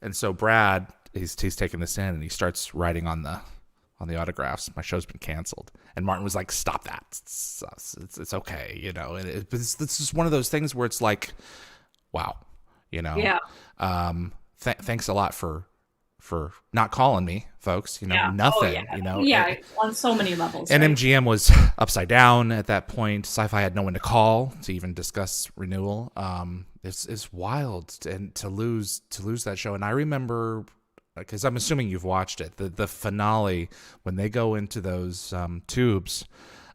And so Brad, he's taking this in and he starts writing on the autographs, "My show's been canceled." And Martin was like, "Stop that. It's okay. But this is one of those things where it's like, wow, you know, Yeah. thanks a lot for not calling me, folks. Yeah. Oh yeah. Nothing, Yeah. On so many levels, and right? MGM was upside down at that point. Sci-Fi had no one to call to even discuss renewal. It's wild, and to lose that show. And I remember, because I'm assuming you've watched it, the finale when they go into those tubes,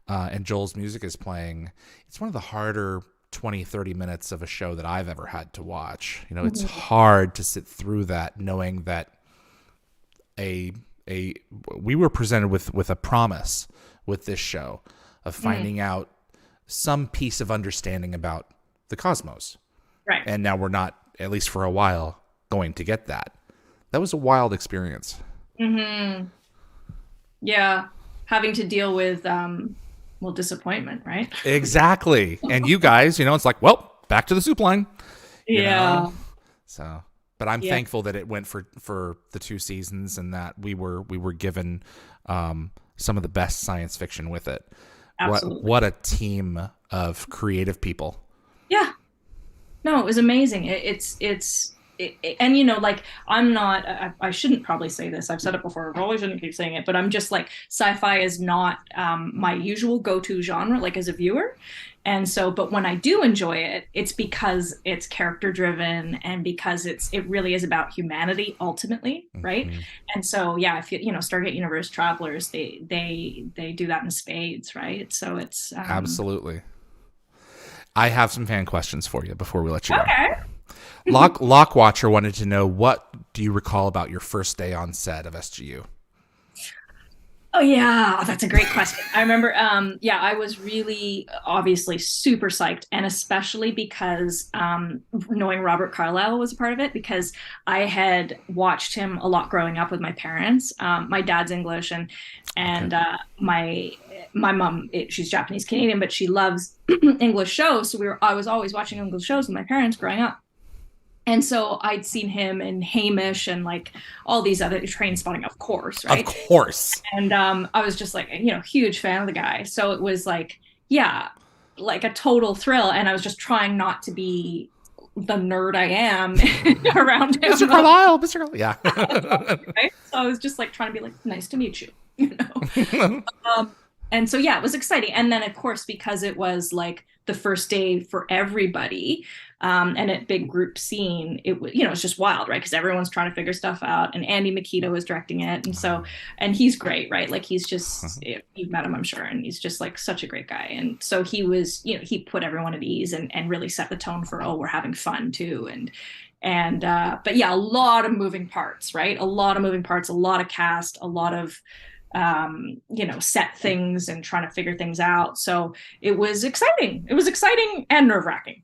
and Joel's music is playing. It's one of the harder 20-30 minutes of a show that I've ever had to watch. It's Mhm. hard to sit through that, knowing that a we were presented with a promise with this show of Mm. finding out some piece of understanding about the cosmos, Right. and now we're not, at least for a while, going to get that. That was a wild experience. Hmm. Yeah. Having to deal with well, disappointment, right? Exactly. And you guys, it's like, well, back to the soup line, you know Yeah. so but I'm Yeah. thankful that it went for the 2 seasons, and that we were given some of the best science fiction with it. Absolutely. What a team of creative people. Yeah. No, it was amazing. And like, I'm not, I shouldn't probably say this. I've said it before. I probably shouldn't keep saying it, but I'm just like, sci-fi is not my usual go-to genre, like as a viewer. And so, but when I do enjoy it, it's because it's character driven, and because it really is about humanity ultimately, right? Mhm. And so, yeah, if Stargate Universe Travelers, they do that in spades, right? So it's Absolutely. I have some fan questions for you before we let you go. okay. Lock Watcher wanted to know, what do you recall about your first day on set of SGU? Oh yeah, that's a great question. I remember, yeah, I was really obviously super psyched, and especially because knowing Robert Carlyle was a part of it, because I had watched him a lot growing up with my parents. My dad's English, and Okay. and my mom, she's Japanese Canadian, but she loves English shows. So I was always watching English shows with my parents growing up. And so I'd seen him in Hamish and like all these other Train Spotting, of course, Of right? course. And I was just like, huge fan of the guy. So it was like, yeah, like a total thrill. And I was just trying not to be the nerd I am around Mr. him. Carlisle, Mr. Carlisle. Yeah. Right? So I was just like trying to be like, nice to meet you, you know? And so, yeah, it was exciting. And then, of course, because it was like the first day for everybody, and a big group scene, it was, it's just wild, right? Because everyone's trying to figure stuff out. And Andy Makita was directing it. And so, and he's great, right? Like he's just, you've met him, I'm sure. And he's just like such a great guy. And so he was, he put everyone at ease, and really set the tone for, oh, we're having fun too. But yeah, a lot of moving parts, right? A lot of moving parts, a lot of cast, a lot of set things and trying to figure things out. So it was exciting. It was exciting and nerve-wracking.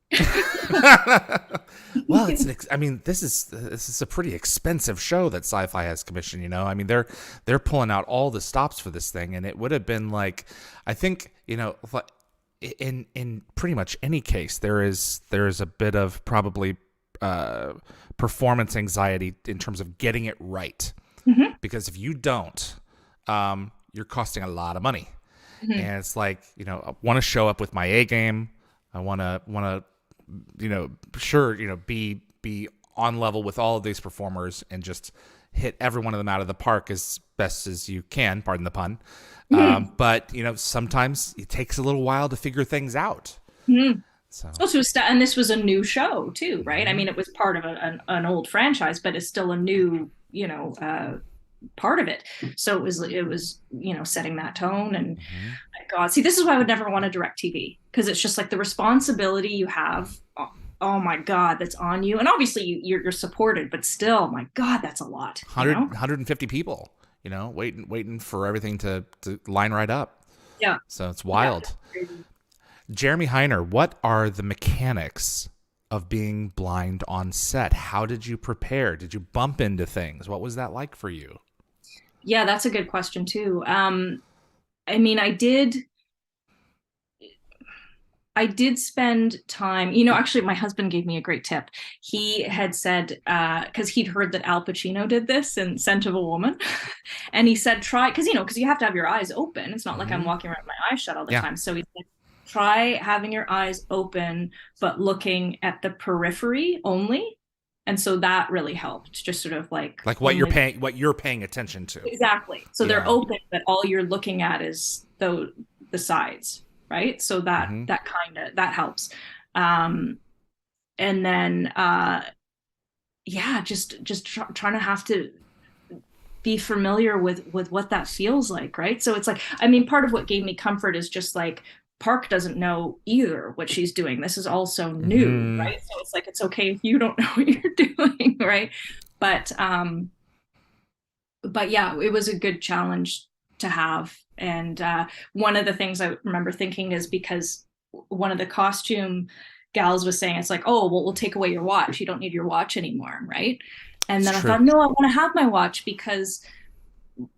Well, this is a pretty expensive show that Sci-Fi has commissioned. I mean, they're pulling out all the stops for this thing, and it would have been like, I think, in pretty much any case, there is a bit of probably performance anxiety in terms of getting it right, because if you don't, you're costing a lot of money, and it's like, I want to show up with my A game. I want to be on level with all of these performers and just hit every one of them out of the park as best as you can. Pardon the pun. But sometimes it takes a little while to figure things out. So. And this was a new show too, right? I mean, it was part of an old franchise, but it's still a new, part of it. So it was setting that tone. And God, see, this is why I would never want to direct TV, because it's just like the responsibility you have. Oh my God, that's on you. And obviously you're supported, but still, my God, that's a lot. 150 people, waiting for everything to line right up. Yeah. So it's wild. Yeah. Jeremy Heiner, what are the mechanics of being blind on set? How did you prepare? Did you bump into things? What was that like for you? Yeah, that's a good question too. I mean, I did spend time, actually my husband gave me a great tip. He had said, because he'd heard that Al Pacino did this in Scent of a Woman. And he said, try, because you have to have your eyes open. It's not like I'm walking around with my eyes shut all the time. So he said, try having your eyes open, but looking at the periphery only. And so that really helped, just sort of like what you're paying attention to. Exactly. So they're open, but all you're looking at is the sides, right? So that helps. And then just trying to have to be familiar with what that feels like, right? So it's like, I mean, part of what gave me comfort is just like, Park doesn't know either what she's doing. This is also new, right? So it's like, it's okay if you don't know what you're doing, right? But yeah, it was a good challenge to have. And one of the things I remember thinking is, because one of the costume gals was saying, it's like, oh, well, we'll take away your watch. You don't need your watch anymore, right? And then I thought, no, I want to have my watch, because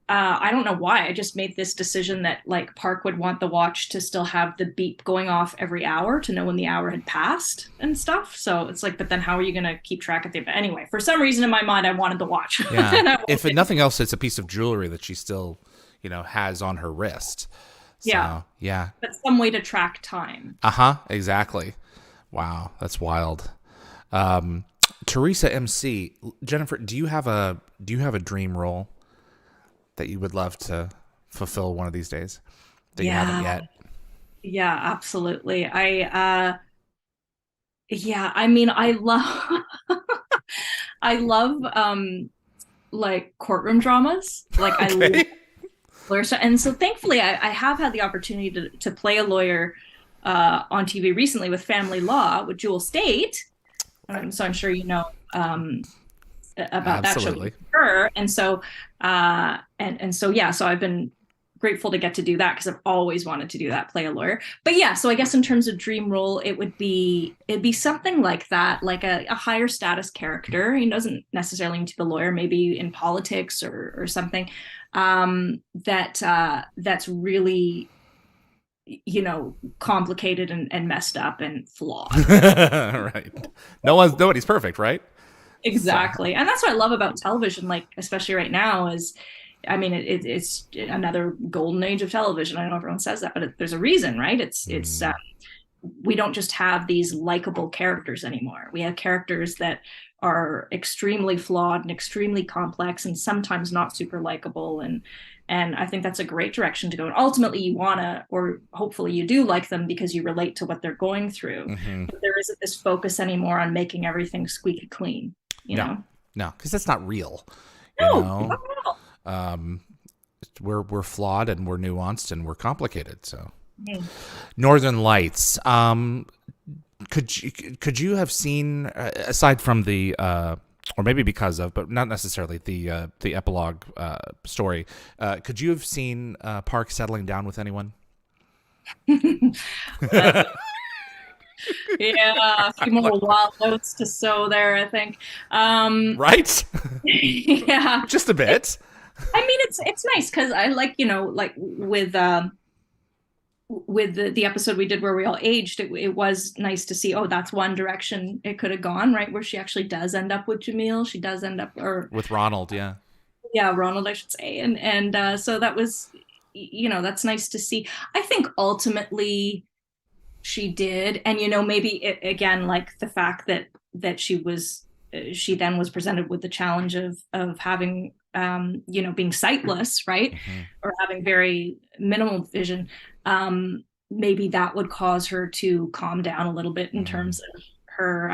I don't know why. I just made this decision that like Park would want the watch to still have the beep going off every hour to know when the hour had passed and stuff. So it's like, but then how are you going to keep track of it? But anyway, for some reason in my mind, I wanted the watch. Yeah. If nothing else, it's a piece of jewelry that she still, has on her wrist. So, yeah. But some way to track time. Exactly. Wow. That's wild. Teresa MC, Jennifer, do you have a dream role that you would love to fulfill one of these days that you haven't yet? Yeah, absolutely. I mean, I love like courtroom dramas. Like I love lawyers. And so thankfully I have had the opportunity to play a lawyer on TV recently with Family Law with Jewel State. So I'm sure you know about Absolutely. that show with her. And so so I've been grateful to get to do that, because I've always wanted to do that, play a lawyer. But yeah, so I guess in terms of dream role, it'd be something like that, like a higher status character. He doesn't necessarily need to be a lawyer, maybe in politics or something that's really complicated and messed up and flawed. Right. Nobody's perfect, right? Exactly. So. And that's what I love about television, like especially right now, is I mean it's another golden age of television. I know everyone says that, but there's a reason, right? It's we don't just have these likable characters anymore. We have characters that are extremely flawed and extremely complex and sometimes not super likable, and I think that's a great direction to go. And ultimately you wanna, or hopefully you do like them because you relate to what they're going through. But there isn't this focus anymore on making everything squeaky clean. You know? No, because that's not real. Not at all. We're flawed and we're nuanced and we're complicated. So, Northern Lights. Could you have seen, aside from the or maybe because of, but not necessarily the epilogue story. Could you have seen Park settling down with anyone? Uh, yeah, a few more wild notes to sow there, I think. Right? Yeah. Just a bit. I mean, it's nice because I like, like with the episode we did where we all aged, it was nice to see, oh, that's one direction it could have gone, right? Where she actually does end up with Jamil. She does end up, or With Ronald, yeah. yeah, Ronald, I should say. And so that was, that's nice to see. I think ultimately she did. And, maybe again, like the fact that she then was presented with the challenge of having, being sightless, right? Hmm. Or having very minimal vision. Maybe that would cause her to calm down a little bit in Hmm. terms of her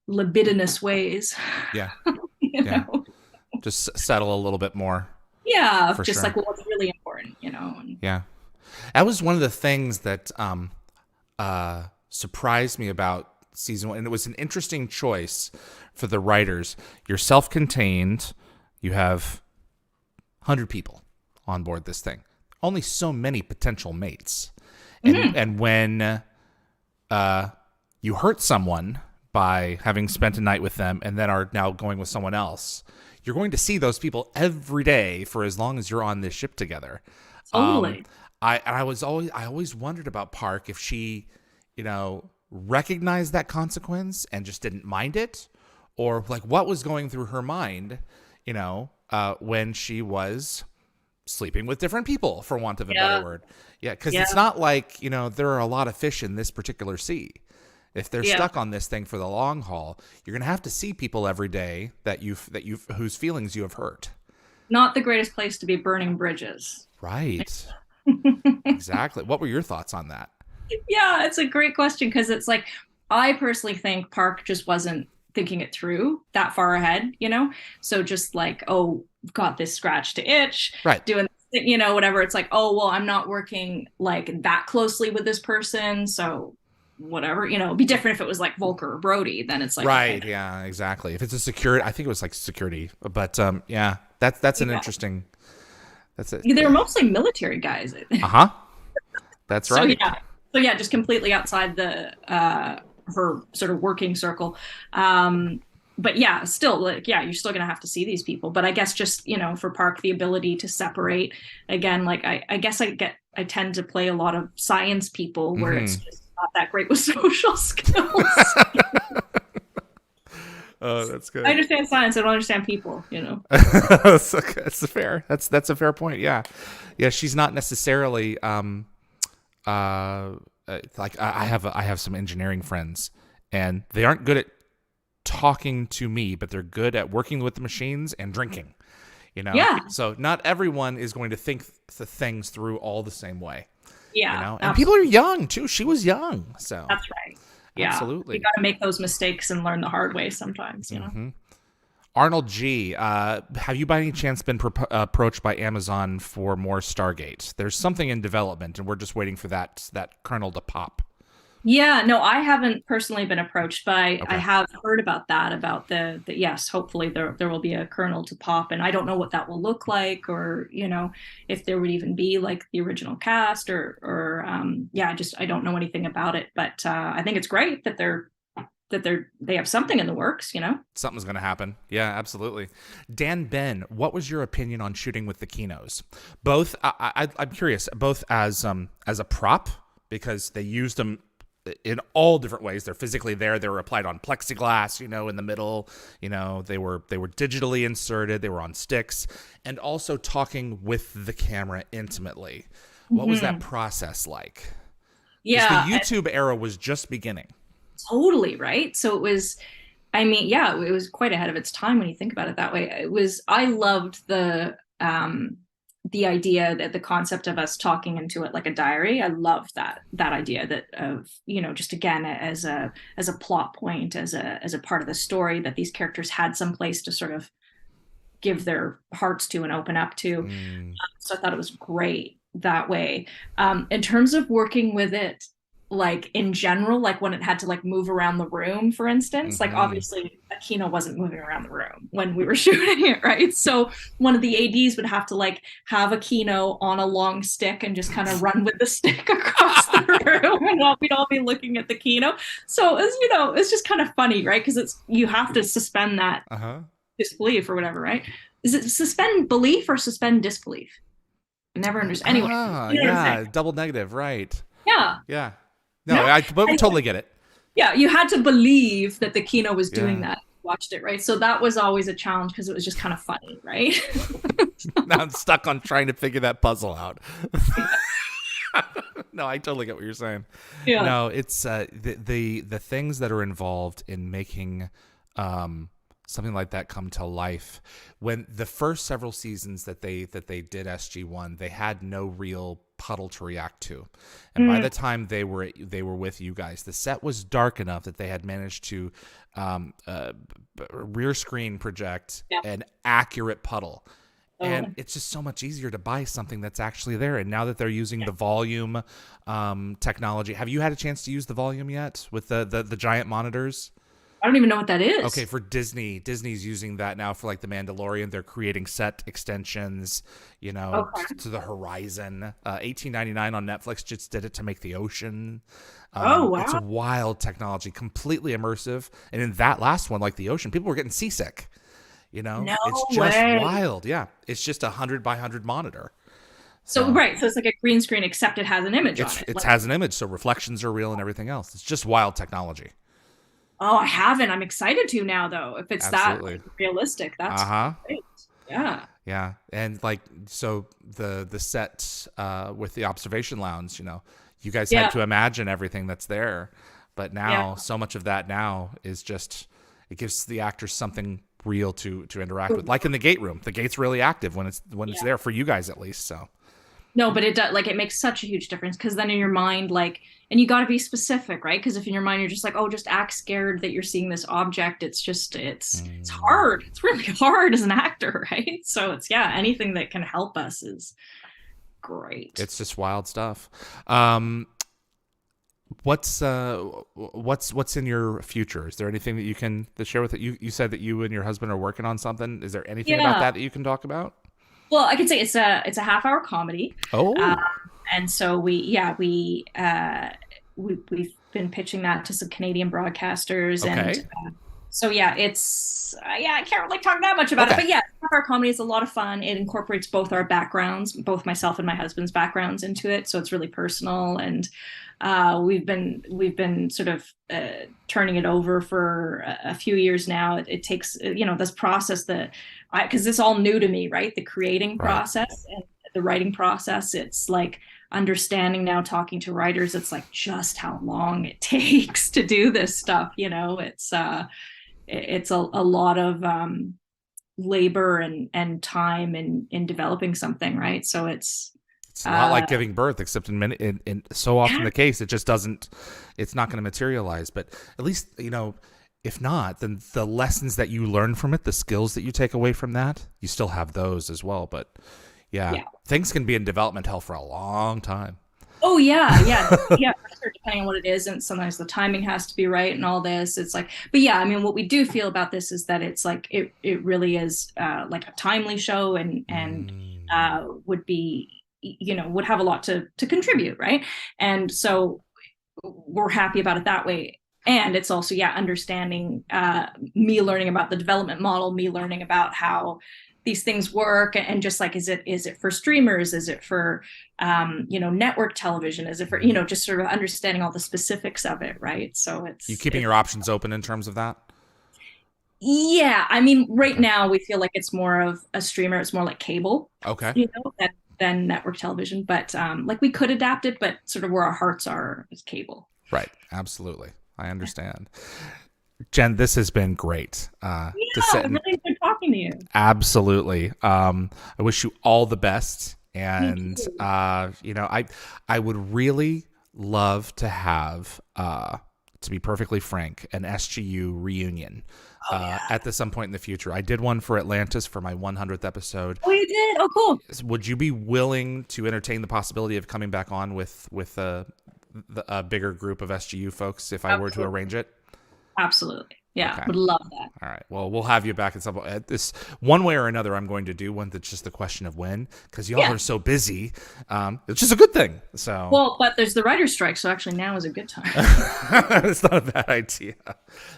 libidinous ways. Yeah, you yeah. know Just settle a little bit more, yeah, for just sure. like what's really important, and Yeah. That was one of the things that surprised me about season one. And it was an interesting choice for the writers. You're self contained, you have 100 people on board this thing, only so many potential mates. And, Mhm. and when you hurt someone by having spent a night with them and then are now going with someone else, you're going to see those people every day for as long as you're on this ship together. Um, Totally. I always wondered about Park if she, recognized that consequence and just didn't mind it, or like what was going through her mind, when she was sleeping with different people, for want of a better Yeah. word. Yeah, because Yeah. it's not like there are a lot of fish in this particular sea. If they're Yeah. stuck on this thing for the long haul, you're gonna have to see people every day that you've whose feelings you have hurt. Not the greatest place to be burning bridges. Right. Exactly. What were your thoughts on that? Yeah, it's a great question because it's like I personally think Park just wasn't thinking it through that far ahead, So just like, oh, got this scratch to itch, Right. doing whatever. It's like, oh, well, I'm not working like that closely with this person, so whatever, it'd be different if it was like Volker or Brody, then it's like, okay. Right. Yeah. Exactly. If it's a security, I think it was like security, but yeah, that's an Yeah. interesting. That's it. They were Yeah. mostly military guys. Uh huh. That's So right. yeah, so yeah, just completely outside the her sort of working circle. Um, but yeah, still, like, yeah, you're still gonna have to see these people. But I guess just for Park, the ability to separate again, like I guess I tend to play a lot of science people where it's Hmm. just not that great with social skills. Oh, that's I good. understand science, I don't understand people. That's a fair. That's a fair point. Yeah, yeah. She's not necessarily like I have some engineering friends, and they aren't good at talking to me, but they're good at working with the machines and drinking. Yeah, So not everyone is going to think the things through all the same way. yeah, And people absolutely. are young too. She was young, so That's right. Yeah, you absolutely. got to make those mistakes and learn the hard way sometimes. Hmm. Arnold G, have you by any chance been approached by Amazon for more Stargate? There's something in development, and we're just waiting for that kernel to pop. Yeah, no, I haven't personally been approached, but I Okay. have heard about that, about the yes, hopefully there will be a kernel to pop, and I don't know what that will look like, or if there would even be like the original cast, or yeah, I don't know anything about it, but I think it's great that they have something in the works. Something's going to happen. Yeah, absolutely. Dan Ben, what was your opinion on shooting with the Kinos? Both, I'm curious, both as a prop, because they used them in all different ways. They're physically there. They were applied on plexiglass, in the middle. They were digitally inserted. They were on sticks, and also talking with the camera intimately. What was that Hmm. process like? Because the Yeah, YouTube era was just beginning. totally, right? So it was, I mean, yeah, it was quite ahead of its time when you think about it that way. I loved the idea, that the concept of us talking into it like a diary. I loved that idea, that of, just again as a plot point, as a part of the story, that these characters had some place to sort of give their hearts to and open up to. Mm, So I thought it was great that way. In terms of working with it, like in general, like when it had to like move around the room, for instance, like Mm-hmm. obviously a Kino wasn't moving around the room when we were shooting it, right? So one of the ADs would have to like have a Kino on a long stick and just kind of run with the stick across the room, and we'd all be looking at the Kino. So it's, you know, it's just kind of funny, right? Because it's, you have to suspend that Uh-huh. disbelief or whatever, right? Is it suspend belief or suspend disbelief? I never understand. Anyway, Ah, you know what I'm saying? yeah, double negative, right? Yeah. Yeah. No, No. but we totally get it. Yeah, you had to believe that the Kino was doing Yeah. that. Watched it, right? So that was always a challenge because it was just kind of funny, right? Now I'm stuck on trying to figure that puzzle out. No, I totally get what you're saying. Yeah. No, it's the things that are involved in making something like that come to life. When the first several seasons that they did SG1, they had no real puddle to react to, and by the time they were with you guys, the set was dark enough that they had managed to rear screen project Yeah. an accurate puddle. And Oh. it's just so much easier to buy something that's actually there. And now that they're using the volume technology, have you had a chance to use the volume yet with the giant monitors? I don't even know what that is. Okay, for Disney's using that now for like The Mandalorian. They're creating set extensions, Okay. to the horizon. 18.99 on Netflix just did it to make the ocean. Oh, It's wow. wild technology, completely immersive. And in that last one, like the ocean, people were getting seasick. No It's just way. wild. Yeah, it's just 100 by 100 monitor. So, So right. So it's like a green screen, except it has an image on it. it Like, has an image, so reflections are real and everything else. It's just wild technology. oh, I haven't. I'm excited to now, though. If it's that Absolutely. like, realistic, Uh that's huh. great. Yeah. Yeah, and like so the set with the observation lounge, you guys Yeah. had to imagine everything that's there, but now Yeah. so much of that now is just it gives the actors something real to interact with. Like in the gate room, the gate's really active when it's Yeah. there for you guys at least. So No, but it does, like, it makes such a huge difference because then in your mind, like, and you got to be specific, right? Because if in your mind you're just like, oh, just act scared that you're seeing this object, it's just it's hard. It's really hard as an actor, right? So it's, yeah, anything that can help us is great. it's just wild stuff. Um, what's in your future? Is there anything that you can share with it? You said that you and your husband are working on something. Is there anything about Yeah. that you can talk about? Well, I could say it's a half-hour comedy. Um, Oh, and so we've been pitching that to some Canadian broadcasters, and okay. so yeah, it's yeah, I can't really talk that much about it, Okay. but yeah, our comedy is a lot of fun. It incorporates both our backgrounds, both myself and my husband's backgrounds into it, so it's really personal. And we've been sort of turning it over for a few years now. It takes, this process that because it's all new to me, right? The creating Right. process and the writing process. It's like understanding now, talking to writers, it's like just how long it takes to do this stuff. It's a lot of labor and time in developing something, right? So It's a lot uh like giving birth, except in so often yeah. the case, it just doesn't. It's not going to materialize. But at least if not, then the lessons that you learn from it, the skills that you take away from that, you still have those as well. But yeah, Yeah. things can be in development hell for a long time. Oh yeah, yeah, yeah, for sure, depending on what it is, and sometimes the timing has to be right and all this. It's like, but yeah, I mean, what we do feel about this is that it's like it really is like a timely show, and Mm. would be, would have a lot to contribute, right? And so we're happy about it that way. And it's also, yeah, understanding, me learning about the development model, me learning about how these things work, and just like, is it for streamers, is it for network television, is it for, just sort of understanding all the specifics of it, right? So You keeping it's your options open in terms of that? yeah, I mean, right Okay. now we feel like it's more of a streamer, it's more like cable, Okay. than network television, but like we could adapt it, but sort of where our hearts are is cable. Right. Absolutely. I understand. Jen, this has been great. To Yeah, sit it and really good talking to you. absolutely. I wish you all the best, Thank and you. I would really love to have, to be perfectly frank, an SGU reunion Oh yeah. at some point in the future. I did one for Atlantis for my 100th episode. Oh, you did? Oh, cool. Would you be willing to entertain the possibility of coming back on with a bigger group of SGU folks if I were to arrange it? Absolutely. Yeah, Okay. would love that. All right. Well, we'll have you back at some point. This one way or another, I'm going to do one that's just a question of when, because y'all Yeah. are so busy. It's just a good thing. So, Well, but there's the writer's strike, so actually now is a good time. it's not a bad idea.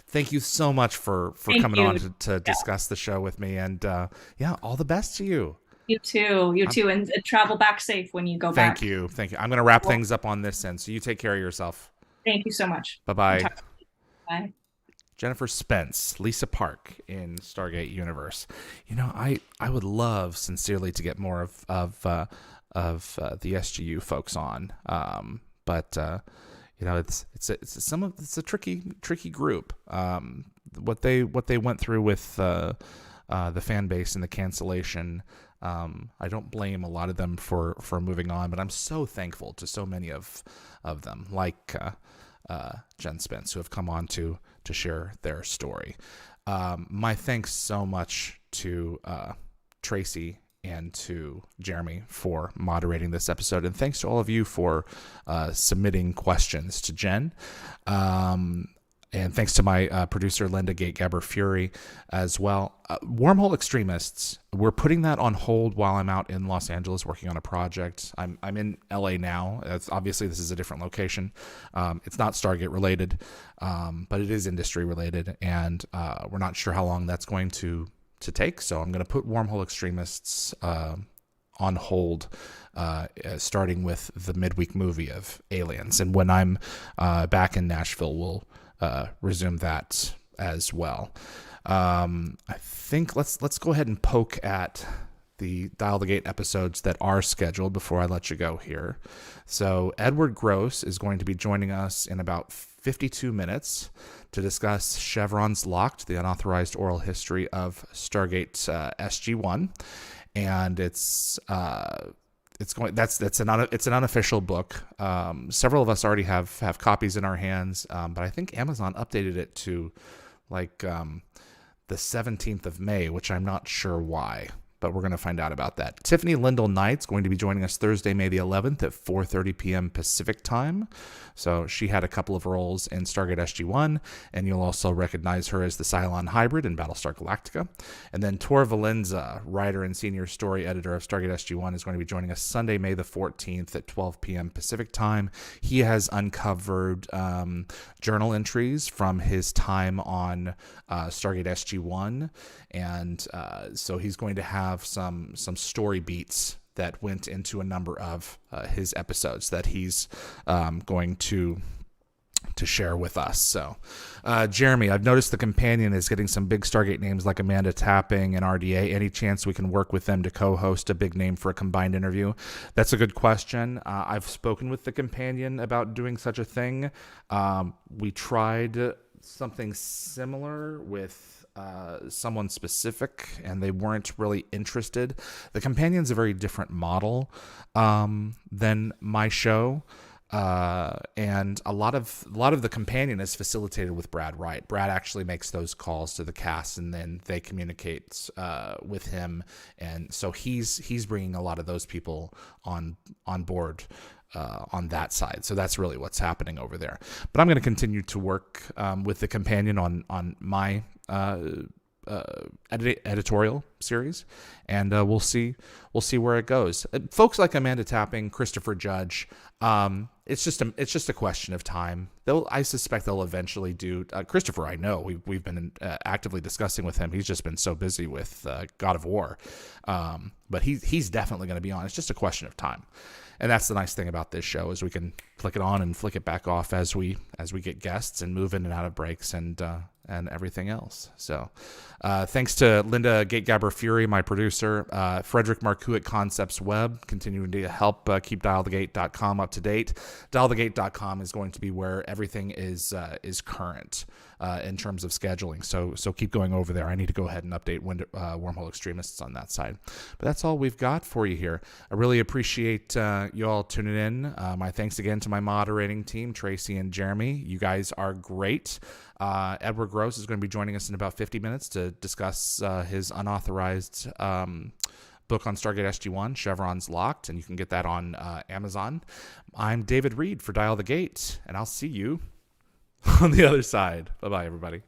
Thank you so much for coming on to discuss the show with me, and yeah, all the best to you. You too, and travel back safe when you go Thank back. you. I'm going to wrap things up on this end, so you take care of yourself. Thank you so much. Bye-bye. Bye. Jennifer Spence, Lisa Park in Stargate Universe. You know, I would love sincerely to get more of the SGU folks on, but you know, it's a tricky group. What they went through with the fan base and the cancellation. I don't blame a lot of them for moving on, but I'm so thankful to so many of them, like Jen Spence, who have come on to share their story. My thanks so much to Tracy and to Jeremy for moderating this episode, and thanks to all of you for submitting questions to Jen. And thanks to my producer, Linda Gategaber Fury, as well. Wormhole Extremists, we're putting that on hold while I'm out in Los Angeles working on a project. I'm in LA now. Obviously, this is a different location. It's not Stargate related, but it is industry related, and we're not sure how long that's going to take. So I'm going to put Wormhole Extremists on hold, starting with the midweek movie of Aliens. And when I'm back in Nashville, we'll resume that as well. I think let's go ahead and poke at the Dial the Gate episodes that are scheduled before I let you go here. So Edward Gross is going to be joining us in about 52 minutes to discuss Chevron's Locked, the unauthorized oral history of Stargate SG-1, and it's an unofficial book. Several of us already have copies in our hands, but I think Amazon updated it to like the 17th of May, which I'm not sure why, but we're going to find out about that. Tiffany Lindell Knight's going to be joining us Thursday, May the 11th at 4:30 p.m. Pacific time. So she had a couple of roles in Stargate SG-1, and you'll also recognize her as the Cylon hybrid in Battlestar Galactica. And then Tor Valenza, writer and senior story editor of Stargate SG-1, is going to be joining us Sunday, May the 14th at 12 p.m. Pacific time. He has uncovered journal entries from his time on Stargate SG-1, and so he's going to have some story beats that went into a number of his episodes that he's going to share with us. So, Jeremy, I've noticed the companion is getting some big Stargate names like Amanda Tapping and RDA. Any chance we can work with them to co-host a big name for a combined interview? That's a good question. I've spoken with the companion about doing such a thing. We tried something similar with someone specific, and they weren't really interested. The companion's a very different model than my show, and a lot of the companion is facilitated with Brad Wright. Brad actually makes those calls to the cast, and then they communicate with him, and so he's bringing a lot of those people on board on that side. So that's really what's happening over there. But I'm going to continue to work with the companion on my editorial series, and we'll see where it goes. Folks like Amanda Tapping, Christopher Judge, it's just a question of time. I suspect they'll eventually do. Christopher, I know we've been actively discussing with him. He's just been so busy with God of War, but he's definitely going to be on. It's just a question of time. And that's the nice thing about this show, is we can flick it on and flick it back off as we get guests and move in and out of breaks and everything else. So thanks to Linda Gategaber Fury, my producer, Frederick Marcoux at Concepts Web, continuing to help keep dialthegate.com up to date. Dialthegate.com is going to be where everything is current in terms of scheduling. So keep going over there. I need to go ahead and update Wormhole Extremists on that side. But that's all we've got for you here. I really appreciate you all tuning in. My thanks again to my moderating team, Tracy and Jeremy. You guys are great. Edward Gross is going to be joining us in about 50 minutes to discuss his unauthorized book on Stargate SG-1, Chevron's Locked, and you can get that on Amazon. I'm David Reed for Dial the Gate, and I'll see you on the other side. Bye-bye, everybody.